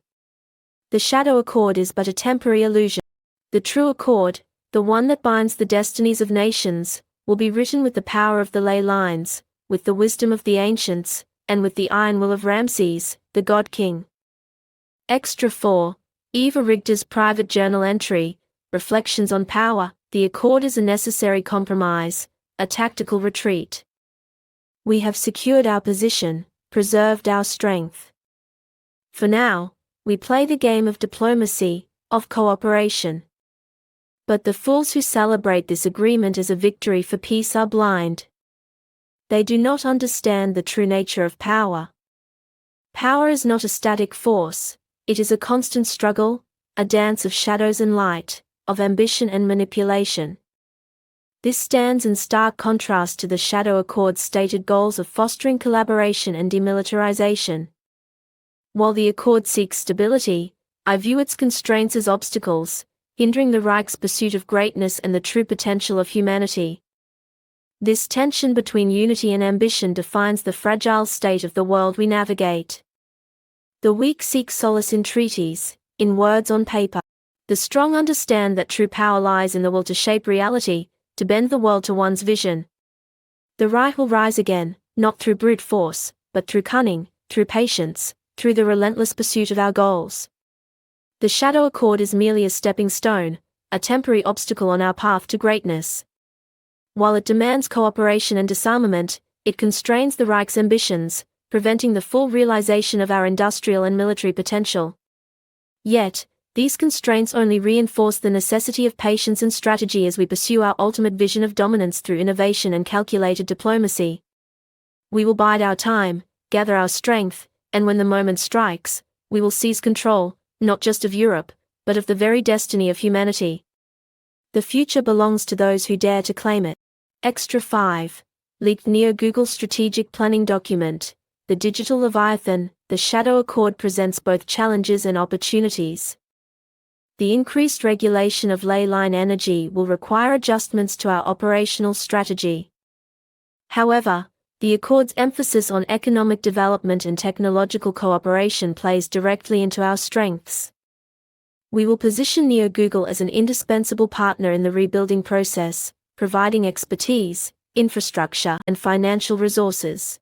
The Shadow Accord is but a temporary illusion. The true accord, the one that binds the destinies of nations, will be written with the power of the ley lines, with the wisdom of the ancients, and with the iron will of Ramses, the God King. Extra 4. Eva Rigter's private journal entry, Reflections on Power. The accord is a necessary compromise, a tactical retreat. We have secured our position, preserved our strength. For now, we play the game of diplomacy, of cooperation. But the fools who celebrate this agreement as a victory for peace are blind. They do not understand the true nature of power. Power is not a static force, it is a constant struggle, a dance of shadows and light, of ambition and manipulation. This stands in stark contrast to the Shadow Accord's stated goals of fostering collaboration and demilitarization. While the Accord seeks stability, I view its constraints as obstacles, hindering the Reich's pursuit of greatness and the true potential of humanity. This tension between unity and ambition defines the fragile state of the world we navigate. The weak seek solace in treaties, in words on paper. The strong understand that true power lies in the will to shape reality, to bend the world to one's vision. The Reich will rise again, not through brute force, but through cunning, through patience, through the relentless pursuit of our goals. The Shadow Accord is merely a stepping stone, a temporary obstacle on our path to greatness. While it demands cooperation and disarmament, it constrains the Reich's ambitions, preventing the full realization of our industrial and military potential. Yet, these constraints only reinforce the necessity of patience and strategy as we pursue our ultimate vision of dominance through innovation and calculated diplomacy. We will bide our time, gather our strength, and when the moment strikes, we will seize control, not just of Europe, but of the very destiny of humanity. The future belongs to those who dare to claim it. Extra 5. Leaked Neo-Google Strategic Planning Document. The Digital Leviathan, the Shadow Accord presents both challenges and opportunities. The increased regulation of ley-line energy will require adjustments to our operational strategy. However, the Accord's emphasis on economic development and technological cooperation plays directly into our strengths. We will position Neo-Google as an indispensable partner in the rebuilding process, providing expertise, infrastructure, and financial resources.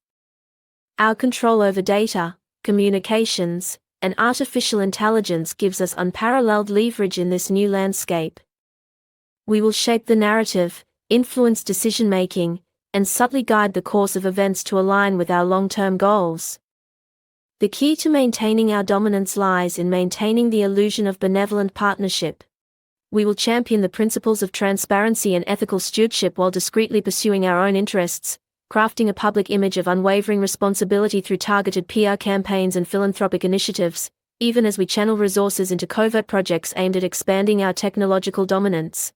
Our control over data, communications, and artificial intelligence gives us unparalleled leverage in this new landscape. We will shape the narrative, influence decision-making, and subtly guide the course of events to align with our long-term goals. The key to maintaining our dominance lies in maintaining the illusion of benevolent partnership. We will champion the principles of transparency and ethical stewardship while discreetly pursuing our own interests, crafting a public image of unwavering responsibility through targeted PR campaigns and philanthropic initiatives, even as we channel resources into covert projects aimed at expanding our technological dominance.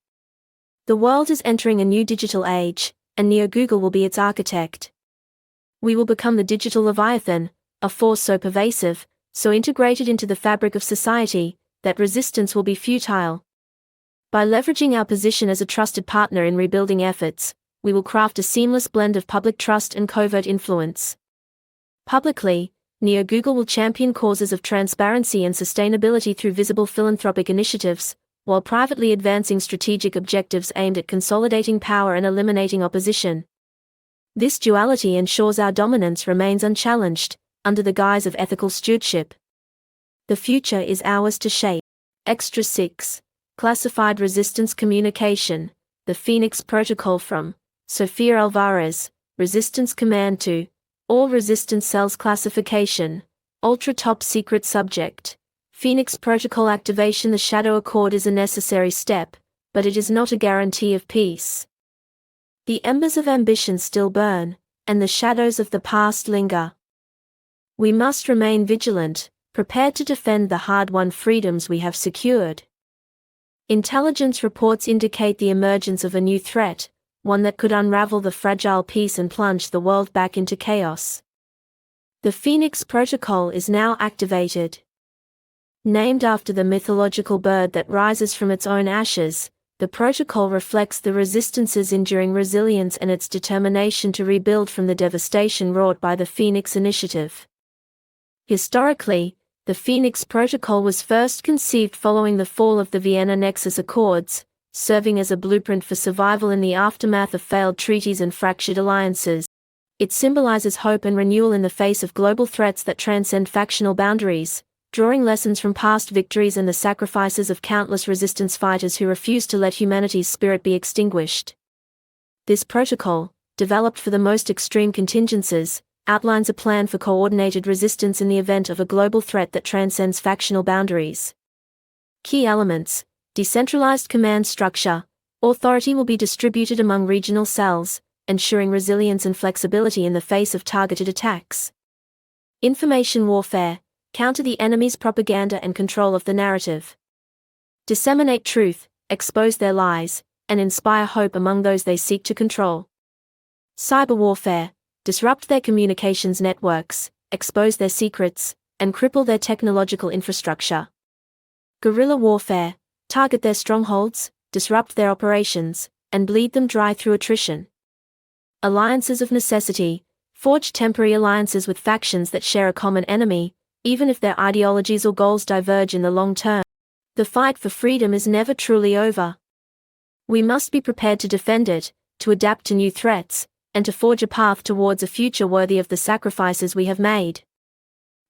The world is entering a new digital age, and Neo-Google will be its architect. We will become the digital Leviathan, a force so pervasive, so integrated into the fabric of society, that resistance will be futile. By leveraging our position as a trusted partner in rebuilding efforts, we will craft a seamless blend of public trust and covert influence. Publicly, Neo-Google will champion causes of transparency and sustainability through visible philanthropic initiatives, while privately advancing strategic objectives aimed at consolidating power and eliminating opposition. This duality ensures our dominance remains unchallenged, under the guise of ethical stewardship. The future is ours to shape. Extra 6. Classified Resistance Communication, the Phoenix Protocol from Sofia Alvarez, Resistance Command to All Resistance Cells Classification, Ultra Top Secret Subject. Phoenix Protocol activation. The Shadow Accord is a necessary step, but it is not a guarantee of peace. The embers of ambition still burn, and the shadows of the past linger. We must remain vigilant, prepared to defend the hard-won freedoms we have secured. Intelligence reports indicate the emergence of a new threat, one that could unravel the fragile peace and plunge the world back into chaos. The Phoenix Protocol is now activated. Named after the mythological bird that rises from its own ashes, the protocol reflects the Resistance's enduring resilience and its determination to rebuild from the devastation wrought by the Phoenix Initiative. Historically, the Phoenix Protocol was first conceived following the fall of the Vienna Nexus Accords, serving as a blueprint for survival in the aftermath of failed treaties and fractured alliances. It symbolizes hope and renewal in the face of global threats that transcend factional boundaries, drawing lessons from past victories and the sacrifices of countless resistance fighters who refused to let humanity's spirit be extinguished. This protocol, developed for the most extreme contingencies, outlines a plan for coordinated resistance in the event of a global threat that transcends factional boundaries. Key elements: decentralized command structure. Authority will be distributed among regional cells, ensuring resilience and flexibility in the face of targeted attacks. Information warfare. Counter the enemy's propaganda and control of the narrative. Disseminate truth, expose their lies, and inspire hope among those they seek to control. Cyber warfare. Disrupt their communications networks, expose their secrets, and cripple their technological infrastructure. Guerrilla warfare. Target their strongholds, disrupt their operations, and bleed them dry through attrition. Alliances of necessity. Forge temporary alliances with factions that share a common enemy, even if their ideologies or goals diverge in the long term. The fight for freedom is never truly over. We must be prepared to defend it, to adapt to new threats, and to forge a path towards a future worthy of the sacrifices we have made.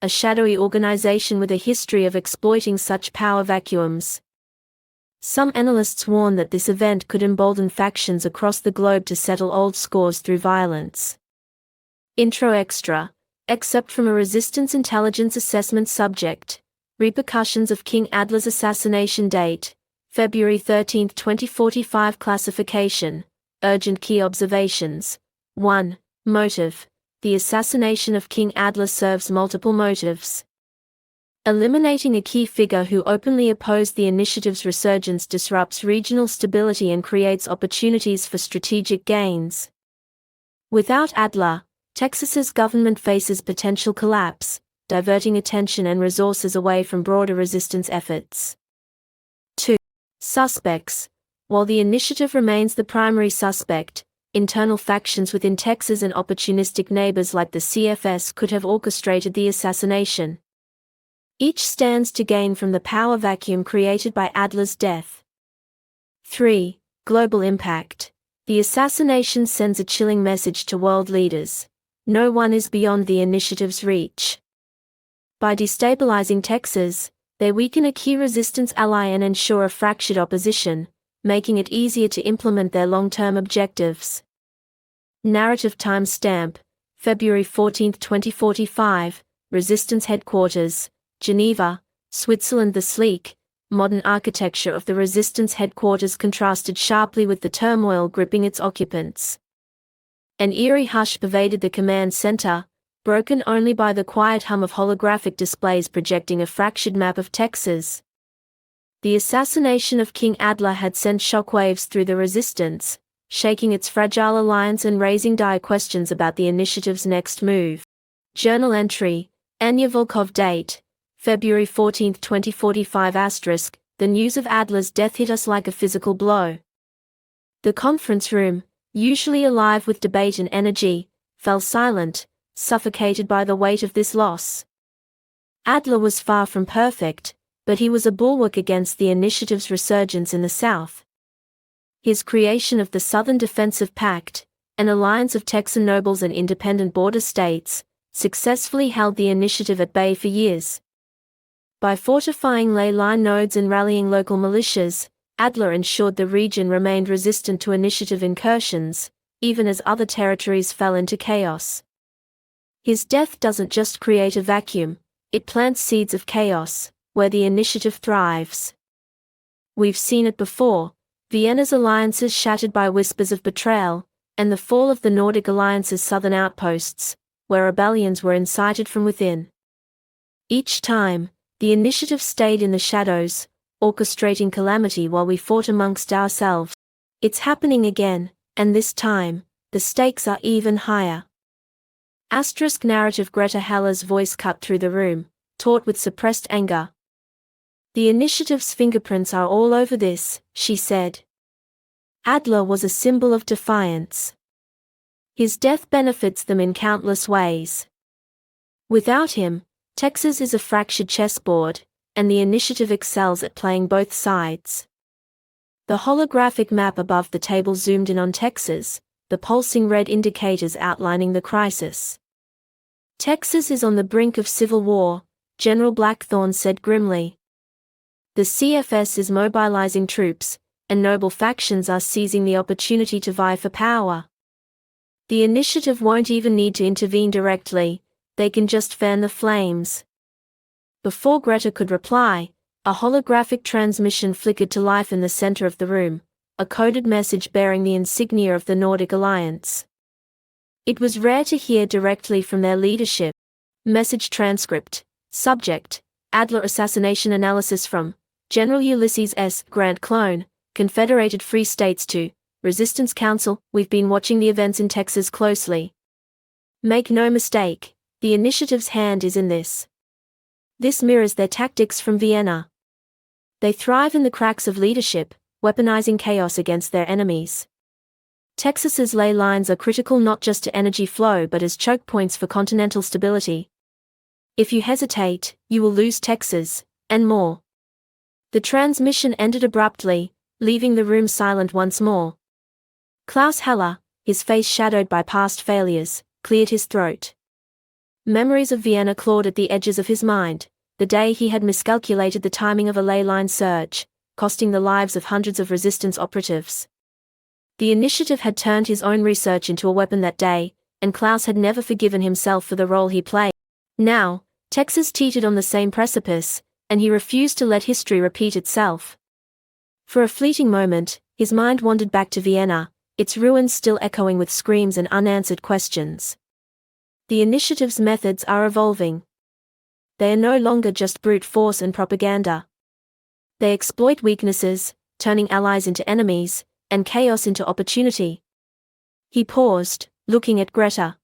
a shadowy organization with a history of exploiting such power vacuums. Some analysts warn that this event could embolden factions across the globe to settle old scores through violence. Intro Extra. Excerpt from a Resistance Intelligence Assessment subject. Repercussions of King Adler's assassination. Date: February 13, 2045. Classification. Urgent key observations. 1. Motive. The assassination of King Adler serves multiple motives. Eliminating a key figure who openly opposed the initiative's resurgence disrupts regional stability and creates opportunities for strategic gains. Without Adler, Texas's government faces potential collapse, diverting attention and resources away from broader resistance efforts. 2. Suspects. While the initiative remains the primary suspect, internal factions within Texas and opportunistic neighbors like the CFS could have orchestrated the assassination. Each stands to gain from the power vacuum created by Adler's death. 3. Global impact. The assassination sends a chilling message to world leaders. No one is beyond the initiative's reach. By destabilizing Texas, they weaken a key resistance ally and ensure a fractured opposition, making it easier to implement their long-term objectives. Narrative timestamp: February 14, 2045, Resistance Headquarters, Geneva, Switzerland. The sleek, modern architecture of the Resistance Headquarters contrasted sharply with the turmoil gripping its occupants. An eerie hush pervaded the command center, broken only by the quiet hum of holographic displays projecting a fractured map of Texas. The assassination of King Adler had sent shockwaves through the resistance, shaking its fragile alliance and raising dire questions about the initiative's next move. Journal entry: Anya Volkov. Date: February 14, 2045. The news of Adler's death hit us like a physical blow. The conference room, usually alive with debate and energy, fell silent, suffocated by the weight of this loss. Adler was far from perfect, but he was a bulwark against the initiative's resurgence in the South. His creation of the Southern Defensive Pact, an alliance of Texan nobles and independent border states, successfully held the initiative at bay for years. By fortifying ley-line nodes and rallying local militias, Adler ensured the region remained resistant to initiative incursions, even as other territories fell into chaos. His death doesn't just create a vacuum, it plants seeds of chaos, where the initiative thrives. We've seen it before: Vienna's alliances shattered by whispers of betrayal, and the fall of the Nordic alliance's southern outposts, where rebellions were incited from within. Each time, the initiative stayed in the shadows, orchestrating calamity while we fought amongst ourselves. It's happening again, and this time, the stakes are even higher. Narrative. Greta Heller's voice cut through the room, taut with suppressed anger. The initiative's fingerprints are all over this, she said. Adler was a symbol of defiance. His death benefits them in countless ways. Without him, Texas is a fractured chessboard, and the initiative excels at playing both sides. The holographic map above the table zoomed in on Texas, the pulsing red indicators outlining the crisis. Texas is on the brink of civil war, General Blackthorne said grimly. The CFS is mobilizing troops, and noble factions are seizing the opportunity to vie for power. The initiative won't even need to intervene directly, they can just fan the flames. Before Greta could reply, a holographic transmission flickered to life in the center of the room, a coded message bearing the insignia of the Nordic Alliance. It was rare to hear directly from their leadership. Message transcript. Subject: Adler assassination analysis from General Ulysses S. Grant Clone, Confederated Free States to Resistance Council. We've been watching the events in Texas closely. Make no mistake, the initiative's hand is in this. This mirrors their tactics from Vienna. They thrive in the cracks of leadership, weaponizing chaos against their enemies. Texas's ley lines are critical not just to energy flow but as choke points for continental stability. If you hesitate, you will lose Texas, and more. The transmission ended abruptly, leaving the room silent once more. Klaus Heller, his face shadowed by past failures, cleared his throat. Memories of Vienna clawed at the edges of his mind. The day he had miscalculated the timing of a ley-line surge, costing the lives of hundreds of resistance operatives. The initiative had turned his own research into a weapon that day, and Klaus had never forgiven himself for the role he played. Now, Texas teetered on the same precipice, and he refused to let history repeat itself. For a fleeting moment, his mind wandered back to Vienna, its ruins still echoing with screams and unanswered questions. The initiative's methods are evolving. They are no longer just brute force and propaganda. They exploit weaknesses, turning allies into enemies, and chaos into opportunity. He paused, looking at Greta.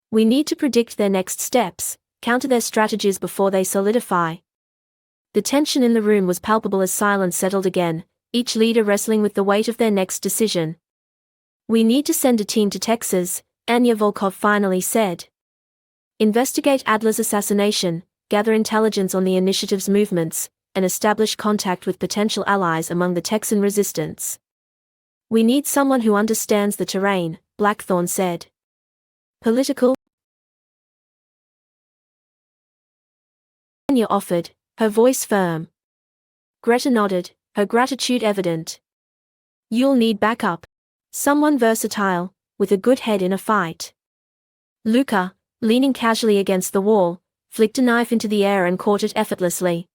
We need to predict their next steps, counter their strategies before they solidify. The tension in the room was palpable as silence settled again, each leader wrestling with the weight of their next decision. We need to send a team to Texas, Anya Volkov finally said. Investigate Adler's assassination, gather intelligence on the initiative's movements, and establish contact with potential allies among the Texan resistance. We need someone who understands the terrain, Blackthorne said. Political? Anya offered, her voice firm. Greta nodded, her gratitude evident. You'll need backup. Someone versatile, with a good head in a fight. Luca, leaning casually against the wall, flicked a knife into the air and caught it effortlessly.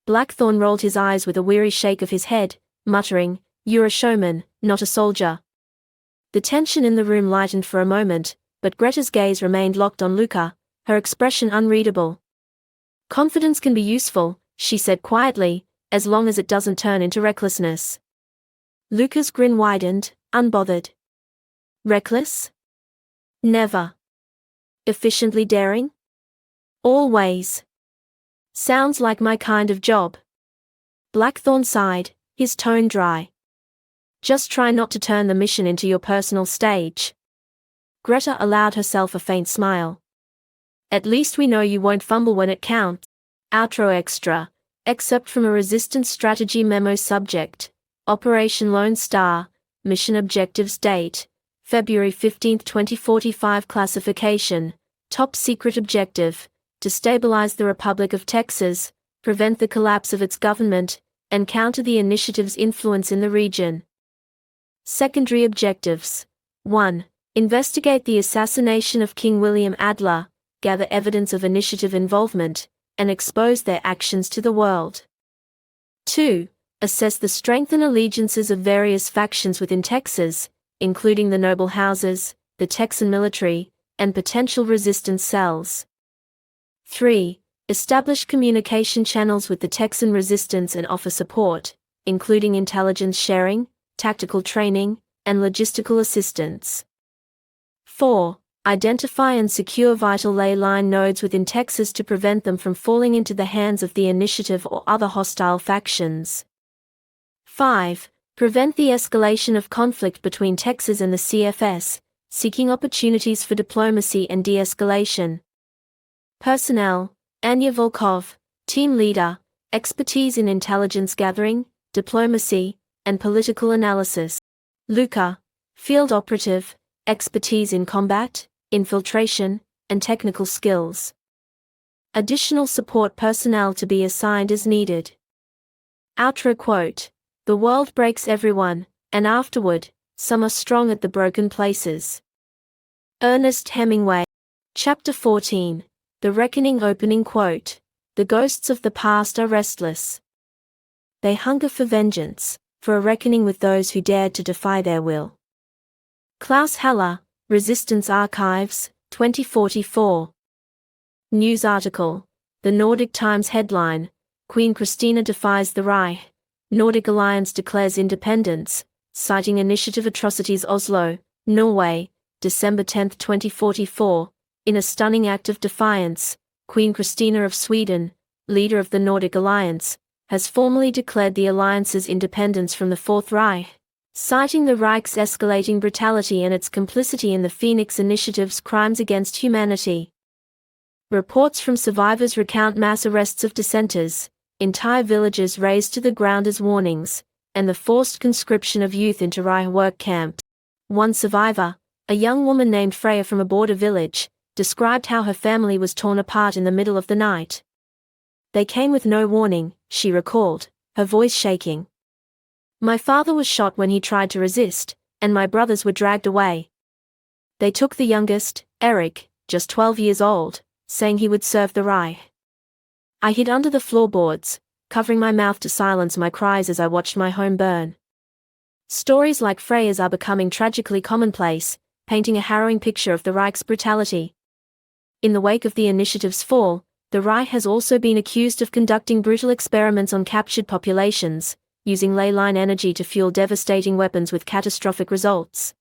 Blackthorne rolled his eyes with a weary shake of his head, muttering, You're a showman, not a soldier. The tension in the room lightened for a moment, but Greta's gaze remained locked on Luca, her expression unreadable. Confidence can be useful, she said quietly, as long as it doesn't turn into recklessness. Luca's grin widened, unbothered. Reckless? Never. Efficiently daring? Always. Sounds like my kind of job. Blackthorne sighed, his tone dry. Just try not to turn the mission into your personal stage. Greta allowed herself a faint smile. At least we know you won't fumble when it counts. Outro extra. Excerpt from a Resistance Strategy Memo. Subject: Operation Lone Star. Mission Objectives. Date: February 15, 2045. Classification: Top Secret Objective: Destabilize the Republic of Texas, prevent the collapse of its government, and counter the initiative's influence in the region. Secondary Objectives: 1. Investigate the assassination of King William Adler, gather evidence of initiative involvement, and expose their actions to the world. 2. Assess the strength and allegiances of various factions within Texas, including the noble houses, the Texan military, and potential resistance cells. 3. Establish communication channels with the Texan resistance and offer support, including intelligence sharing, tactical training, and logistical assistance. 4. Identify and secure vital ley-line nodes within Texas to prevent them from falling into the hands of the initiative or other hostile factions. 5. Prevent the escalation of conflict between Texas and the CFS, seeking opportunities for diplomacy and de-escalation. Personnel: Anya Volkov, Team Leader, expertise in intelligence gathering, diplomacy, and political analysis. Luca, Field Operative, expertise in combat, infiltration, and technical skills. Additional support personnel to be assigned as needed. Outro quote: The world breaks everyone, and afterward, some are strong at the broken places. Ernest Hemingway. Chapter 14. The Reckoning. Opening quote: The ghosts of the past are restless. They hunger for vengeance, for a reckoning with those who dared to defy their will. Klaus Heller, Resistance Archives, 2044. News article. The Nordic Times headline: Queen Christina defies the Reich. Nordic Alliance declares independence, citing initiative atrocities. Oslo, Norway, December 10, 2044. In a stunning act of defiance, Queen Christina of Sweden, leader of the Nordic Alliance, has formally declared the alliance's independence from the Fourth Reich, citing the Reich's escalating brutality and its complicity in the Phoenix Initiative's crimes against humanity. Reports from survivors recount mass arrests of dissenters, entire villages razed to the ground as warnings, and the forced conscription of youth into Reich work camps. One survivor, a young woman named Freya from a border village, described how her family was torn apart in the middle of the night. "They came with no warning," she recalled, her voice shaking. "My father was shot when he tried to resist, and my brothers were dragged away. They took the youngest, Eric, just 12 years old, saying he would serve the Reich. I hid under the floorboards, covering my mouth to silence my cries as I watched my home burn." Stories like Freya's are becoming tragically commonplace, painting a harrowing picture of the Reich's brutality. In the wake of the initiative's fall, the Reich has also been accused of conducting brutal experiments on captured populations, using ley-line energy to fuel devastating weapons with catastrophic results.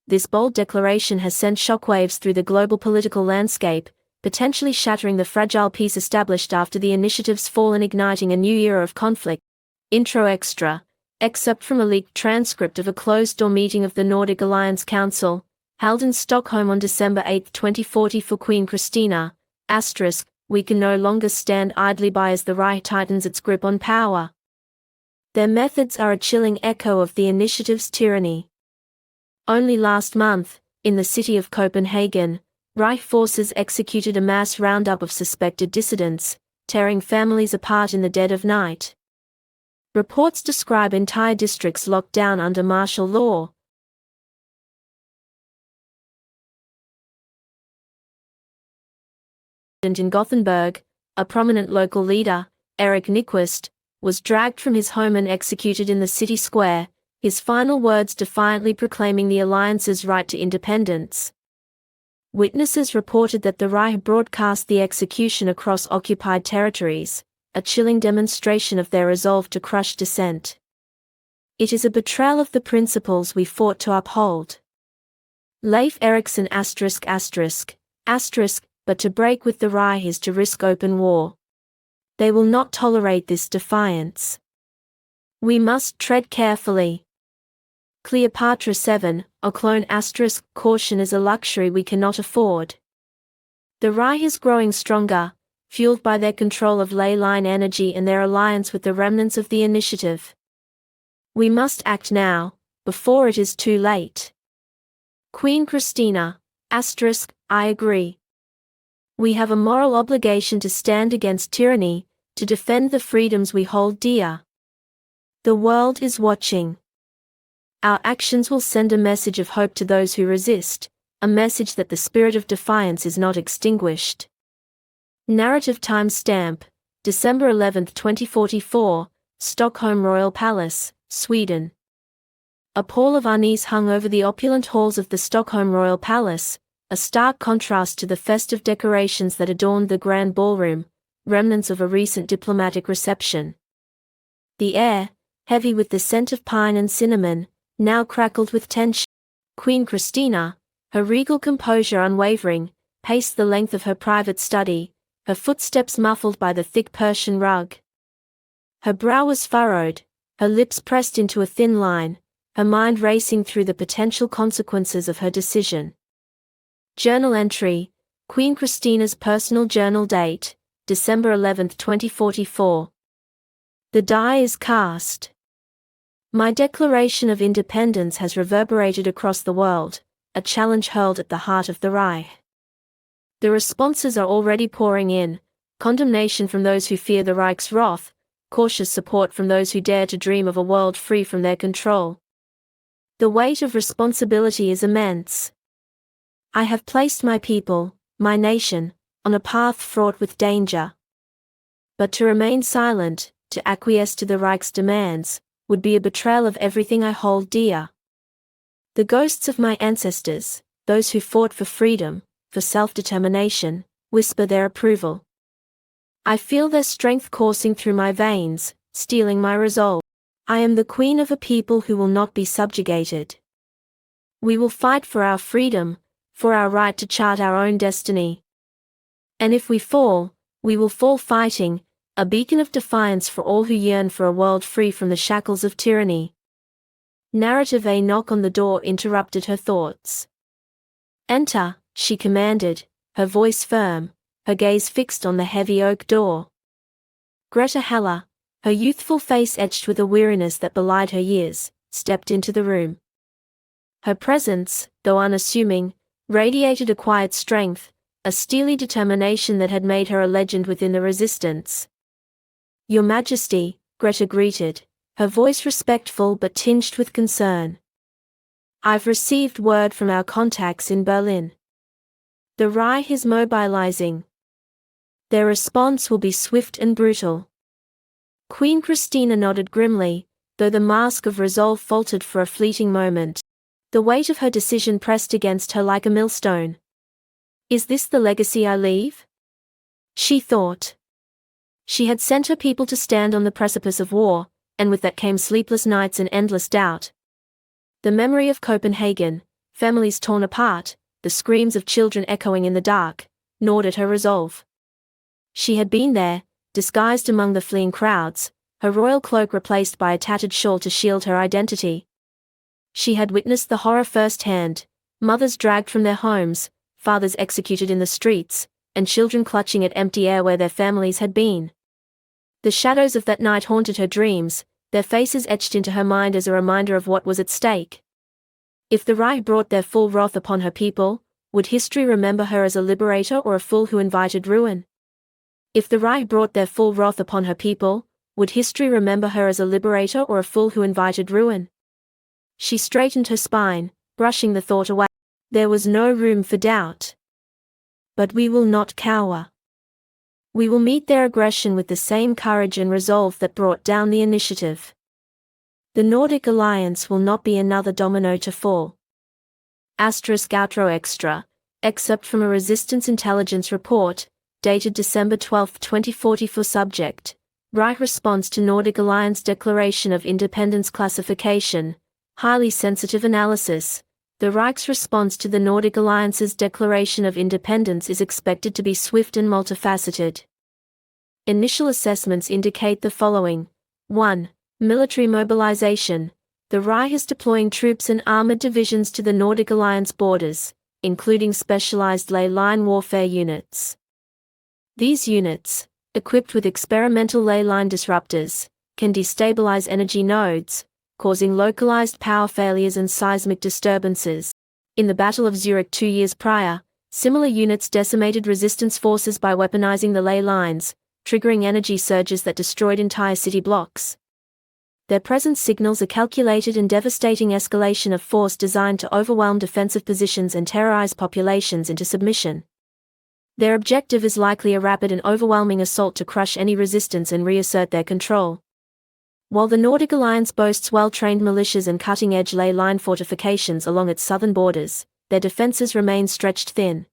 This bold declaration has sent shockwaves through the global political landscape, potentially shattering the fragile peace established after the initiative's fall and igniting a new era of conflict. Intro Extra. Excerpt from a leaked transcript of a closed-door meeting of the Nordic Alliance Council, held in Stockholm on December 8, 2040 for Queen Christina. We can no longer stand idly by as the Reich tightens its grip on power. Their methods are a chilling echo of the initiative's tyranny. Only last month, in the city of Copenhagen, Reich forces executed a mass roundup of suspected dissidents, tearing families apart in the dead of night. Reports describe entire districts locked down under martial law. In Gothenburg, a prominent local leader, Erik Nyquist, was dragged from his home and executed in the city square, his final words defiantly proclaiming the alliance's right to independence. Witnesses reported that the Reich broadcast the execution across occupied territories, a chilling demonstration of their resolve to crush dissent. It is a betrayal of the principles we fought to uphold. Leif Erikson but to break with the Reich is to risk open war. They will not tolerate this defiance. We must tread carefully. Cleopatra 7, clone caution is a luxury we cannot afford. The Reich is growing stronger, fueled by their control of ley-line energy and their alliance with the remnants of the initiative. We must act now, before it is too late. Queen Christina, I agree. We have a moral obligation to stand against tyranny, to defend the freedoms we hold dear. The world is watching. Our actions will send a message of hope to those who resist, a message that the spirit of defiance is not extinguished. Narrative timestamp, December 11, 2044, Stockholm Royal Palace, Sweden. A pall of unease hung over the opulent halls of the Stockholm Royal Palace, a stark contrast to the festive decorations that adorned the grand ballroom, remnants of a recent diplomatic reception. The air, heavy with the scent of pine and cinnamon, now crackled with tension. Queen Christina, her regal composure unwavering, paced the length of her private study, her footsteps muffled by the thick Persian rug. Her brow was furrowed, her lips pressed into a thin line, her mind racing through the potential consequences of her decision. Journal entry, Queen Christina's personal journal date, December 11, 2044. The die is cast. My declaration of independence has reverberated across the world, a challenge hurled at the heart of the Reich. The responses are already pouring in, condemnation from those who fear the Reich's wrath, cautious support from those who dare to dream of a world free from their control. The weight of responsibility is immense. I have placed my people, my nation, on a path fraught with danger. But to remain silent, to acquiesce to the Reich's demands, would be a betrayal of everything I hold dear. The ghosts of my ancestors, those who fought for freedom, for self-determination, whisper their approval. I feel their strength coursing through my veins, steeling my resolve. I am the queen of a people who will not be subjugated. We will fight for our freedom, for our right to chart our own destiny. And if we fall, we will fall fighting, a beacon of defiance for all who yearn for a world free from the shackles of tyranny. Narrative. A knock on the door interrupted her thoughts. Enter, she commanded, her voice firm, her gaze fixed on the heavy oak door. Greta Heller, her youthful face etched with a weariness that belied her years, stepped into the room. Her presence, though unassuming, radiated a quiet strength, a steely determination that had made her a legend within the resistance. "Your Majesty," Greta greeted, her voice respectful but tinged with concern. "I've received word from our contacts in Berlin. The Reich is mobilizing. Their response will be swift and brutal." Queen Christina nodded grimly, though the mask of resolve faltered for a fleeting moment. The weight of her decision pressed against her like a millstone. "Is this the legacy I leave?" she thought. She had sent her people to stand on the precipice of war, and with that came sleepless nights and endless doubt. The memory of Copenhagen, families torn apart, the screams of children echoing in the dark, gnawed at her resolve. She had been there, disguised among the fleeing crowds, her royal cloak replaced by a tattered shawl to shield her identity. She had witnessed the horror firsthand, mothers dragged from their homes, fathers executed in the streets, and children clutching at empty air where their families had been. The shadows of that night haunted her dreams, their faces etched into her mind as a reminder of what was at stake. If the Reich brought their full wrath upon her people, would history remember her as a liberator or a fool who invited ruin? If the Reich brought their full wrath upon her people, would history remember her as a liberator or a fool who invited ruin? She straightened her spine, brushing the thought away. There was no room for doubt. But we will not cower. We will meet their aggression with the same courage and resolve that brought down the initiative. The Nordic alliance will not be another domino to fall. Outro Extra, excerpt from a Resistance Intelligence report, dated December 12, 2044. Subject: Reich response to Nordic Alliance Declaration of Independence classification, highly sensitive analysis. The Reich's response to the Nordic Alliance's Declaration of Independence is expected to be swift and multifaceted. Initial assessments indicate the following. 1. Military mobilization. The Reich is deploying troops and armored divisions to the Nordic Alliance borders, including specialized ley-line warfare units. These units, equipped with experimental ley-line disruptors, can destabilize energy nodes, causing localized power failures and seismic disturbances. In the Battle of Zurich 2 years prior, similar units decimated resistance forces by weaponizing the ley lines, triggering energy surges that destroyed entire city blocks. Their presence signals a calculated and devastating escalation of force designed to overwhelm defensive positions and terrorize populations into submission. Their objective is likely a rapid and overwhelming assault to crush any resistance and reassert their control. While the Nordic Alliance boasts well-trained militias and cutting-edge ley-line fortifications along its southern borders, their defenses remain stretched thin.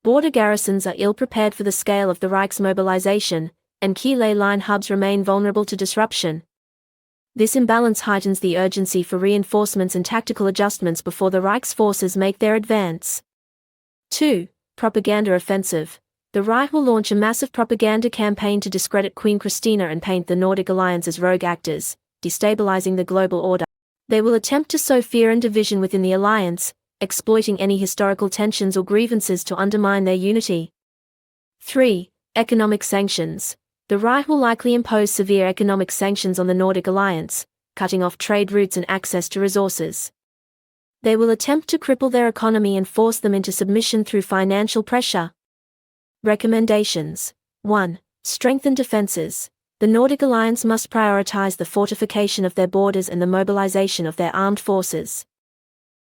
Border garrisons are ill-prepared for the scale of the Reich's mobilization, and key ley-line hubs remain vulnerable to disruption. This imbalance heightens the urgency for reinforcements and tactical adjustments before the Reich's forces make their advance. 2. Propaganda offensive. The Reich will launch a massive propaganda campaign to discredit Queen Christina and paint the Nordic Alliance as rogue actors, destabilizing the global order. They will attempt to sow fear and division within the alliance, exploiting any historical tensions or grievances to undermine their unity. 3. Economic sanctions. The Reich will likely impose severe economic sanctions on the Nordic Alliance, cutting off trade routes and access to resources. They will attempt to cripple their economy and force them into submission through financial pressure. Recommendations. 1. Strengthen defenses. The Nordic Alliance must prioritize the fortification of their borders and the mobilization of their armed forces.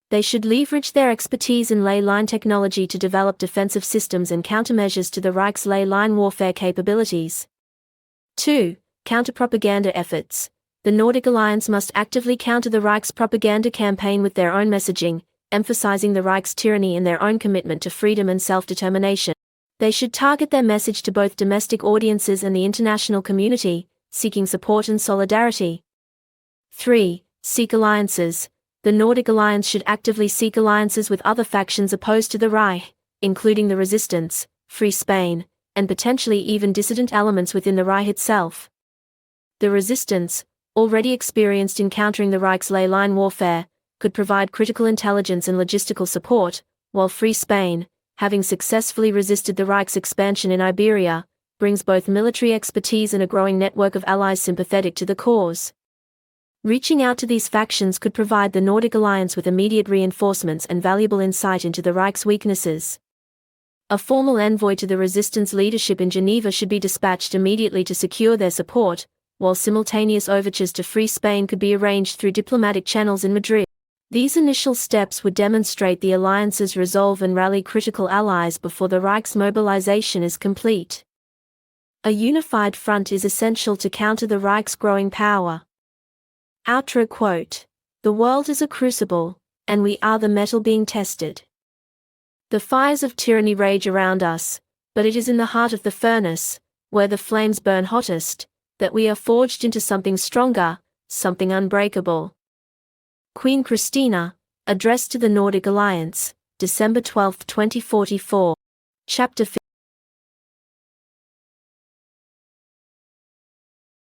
They should leverage their expertise in ley-line technology to develop defensive systems and countermeasures to the Reich's ley-line warfare capabilities. 2. Counter-propaganda efforts. The Nordic Alliance must actively counter the Reich's propaganda campaign with their own messaging, emphasizing the Reich's tyranny and their own commitment to freedom and self-determination. They should target their message to both domestic audiences and the international community, seeking support and solidarity. 3. Seek alliances. The Nordic Alliance should actively seek alliances with other factions opposed to the Reich, including the Resistance, Free Spain, and potentially even dissident elements within the Reich itself. The Resistance, already experienced in countering the Reich's ley-line warfare, could provide critical intelligence and logistical support, while Free Spain, having successfully resisted the Reich's expansion in Iberia, brings both military expertise and a growing network of allies sympathetic to the cause. Reaching out to these factions could provide the Nordic alliance with immediate reinforcements and valuable insight into the Reich's weaknesses. A formal envoy to the resistance leadership in Geneva should be dispatched immediately to secure their support, while simultaneous overtures to free Spain could be arranged through diplomatic channels in Madrid. These initial steps would demonstrate the alliance's resolve and rally critical allies before the Reich's mobilization is complete. A unified front is essential to counter the Reich's growing power. Outro quote. The world is a crucible, and we are the metal being tested. The fires of tyranny rage around us, but it is in the heart of the furnace, where the flames burn hottest, that we are forged into something stronger, something unbreakable. Queen Christina, Address to the Nordic Alliance, December 12, 2044. Chapter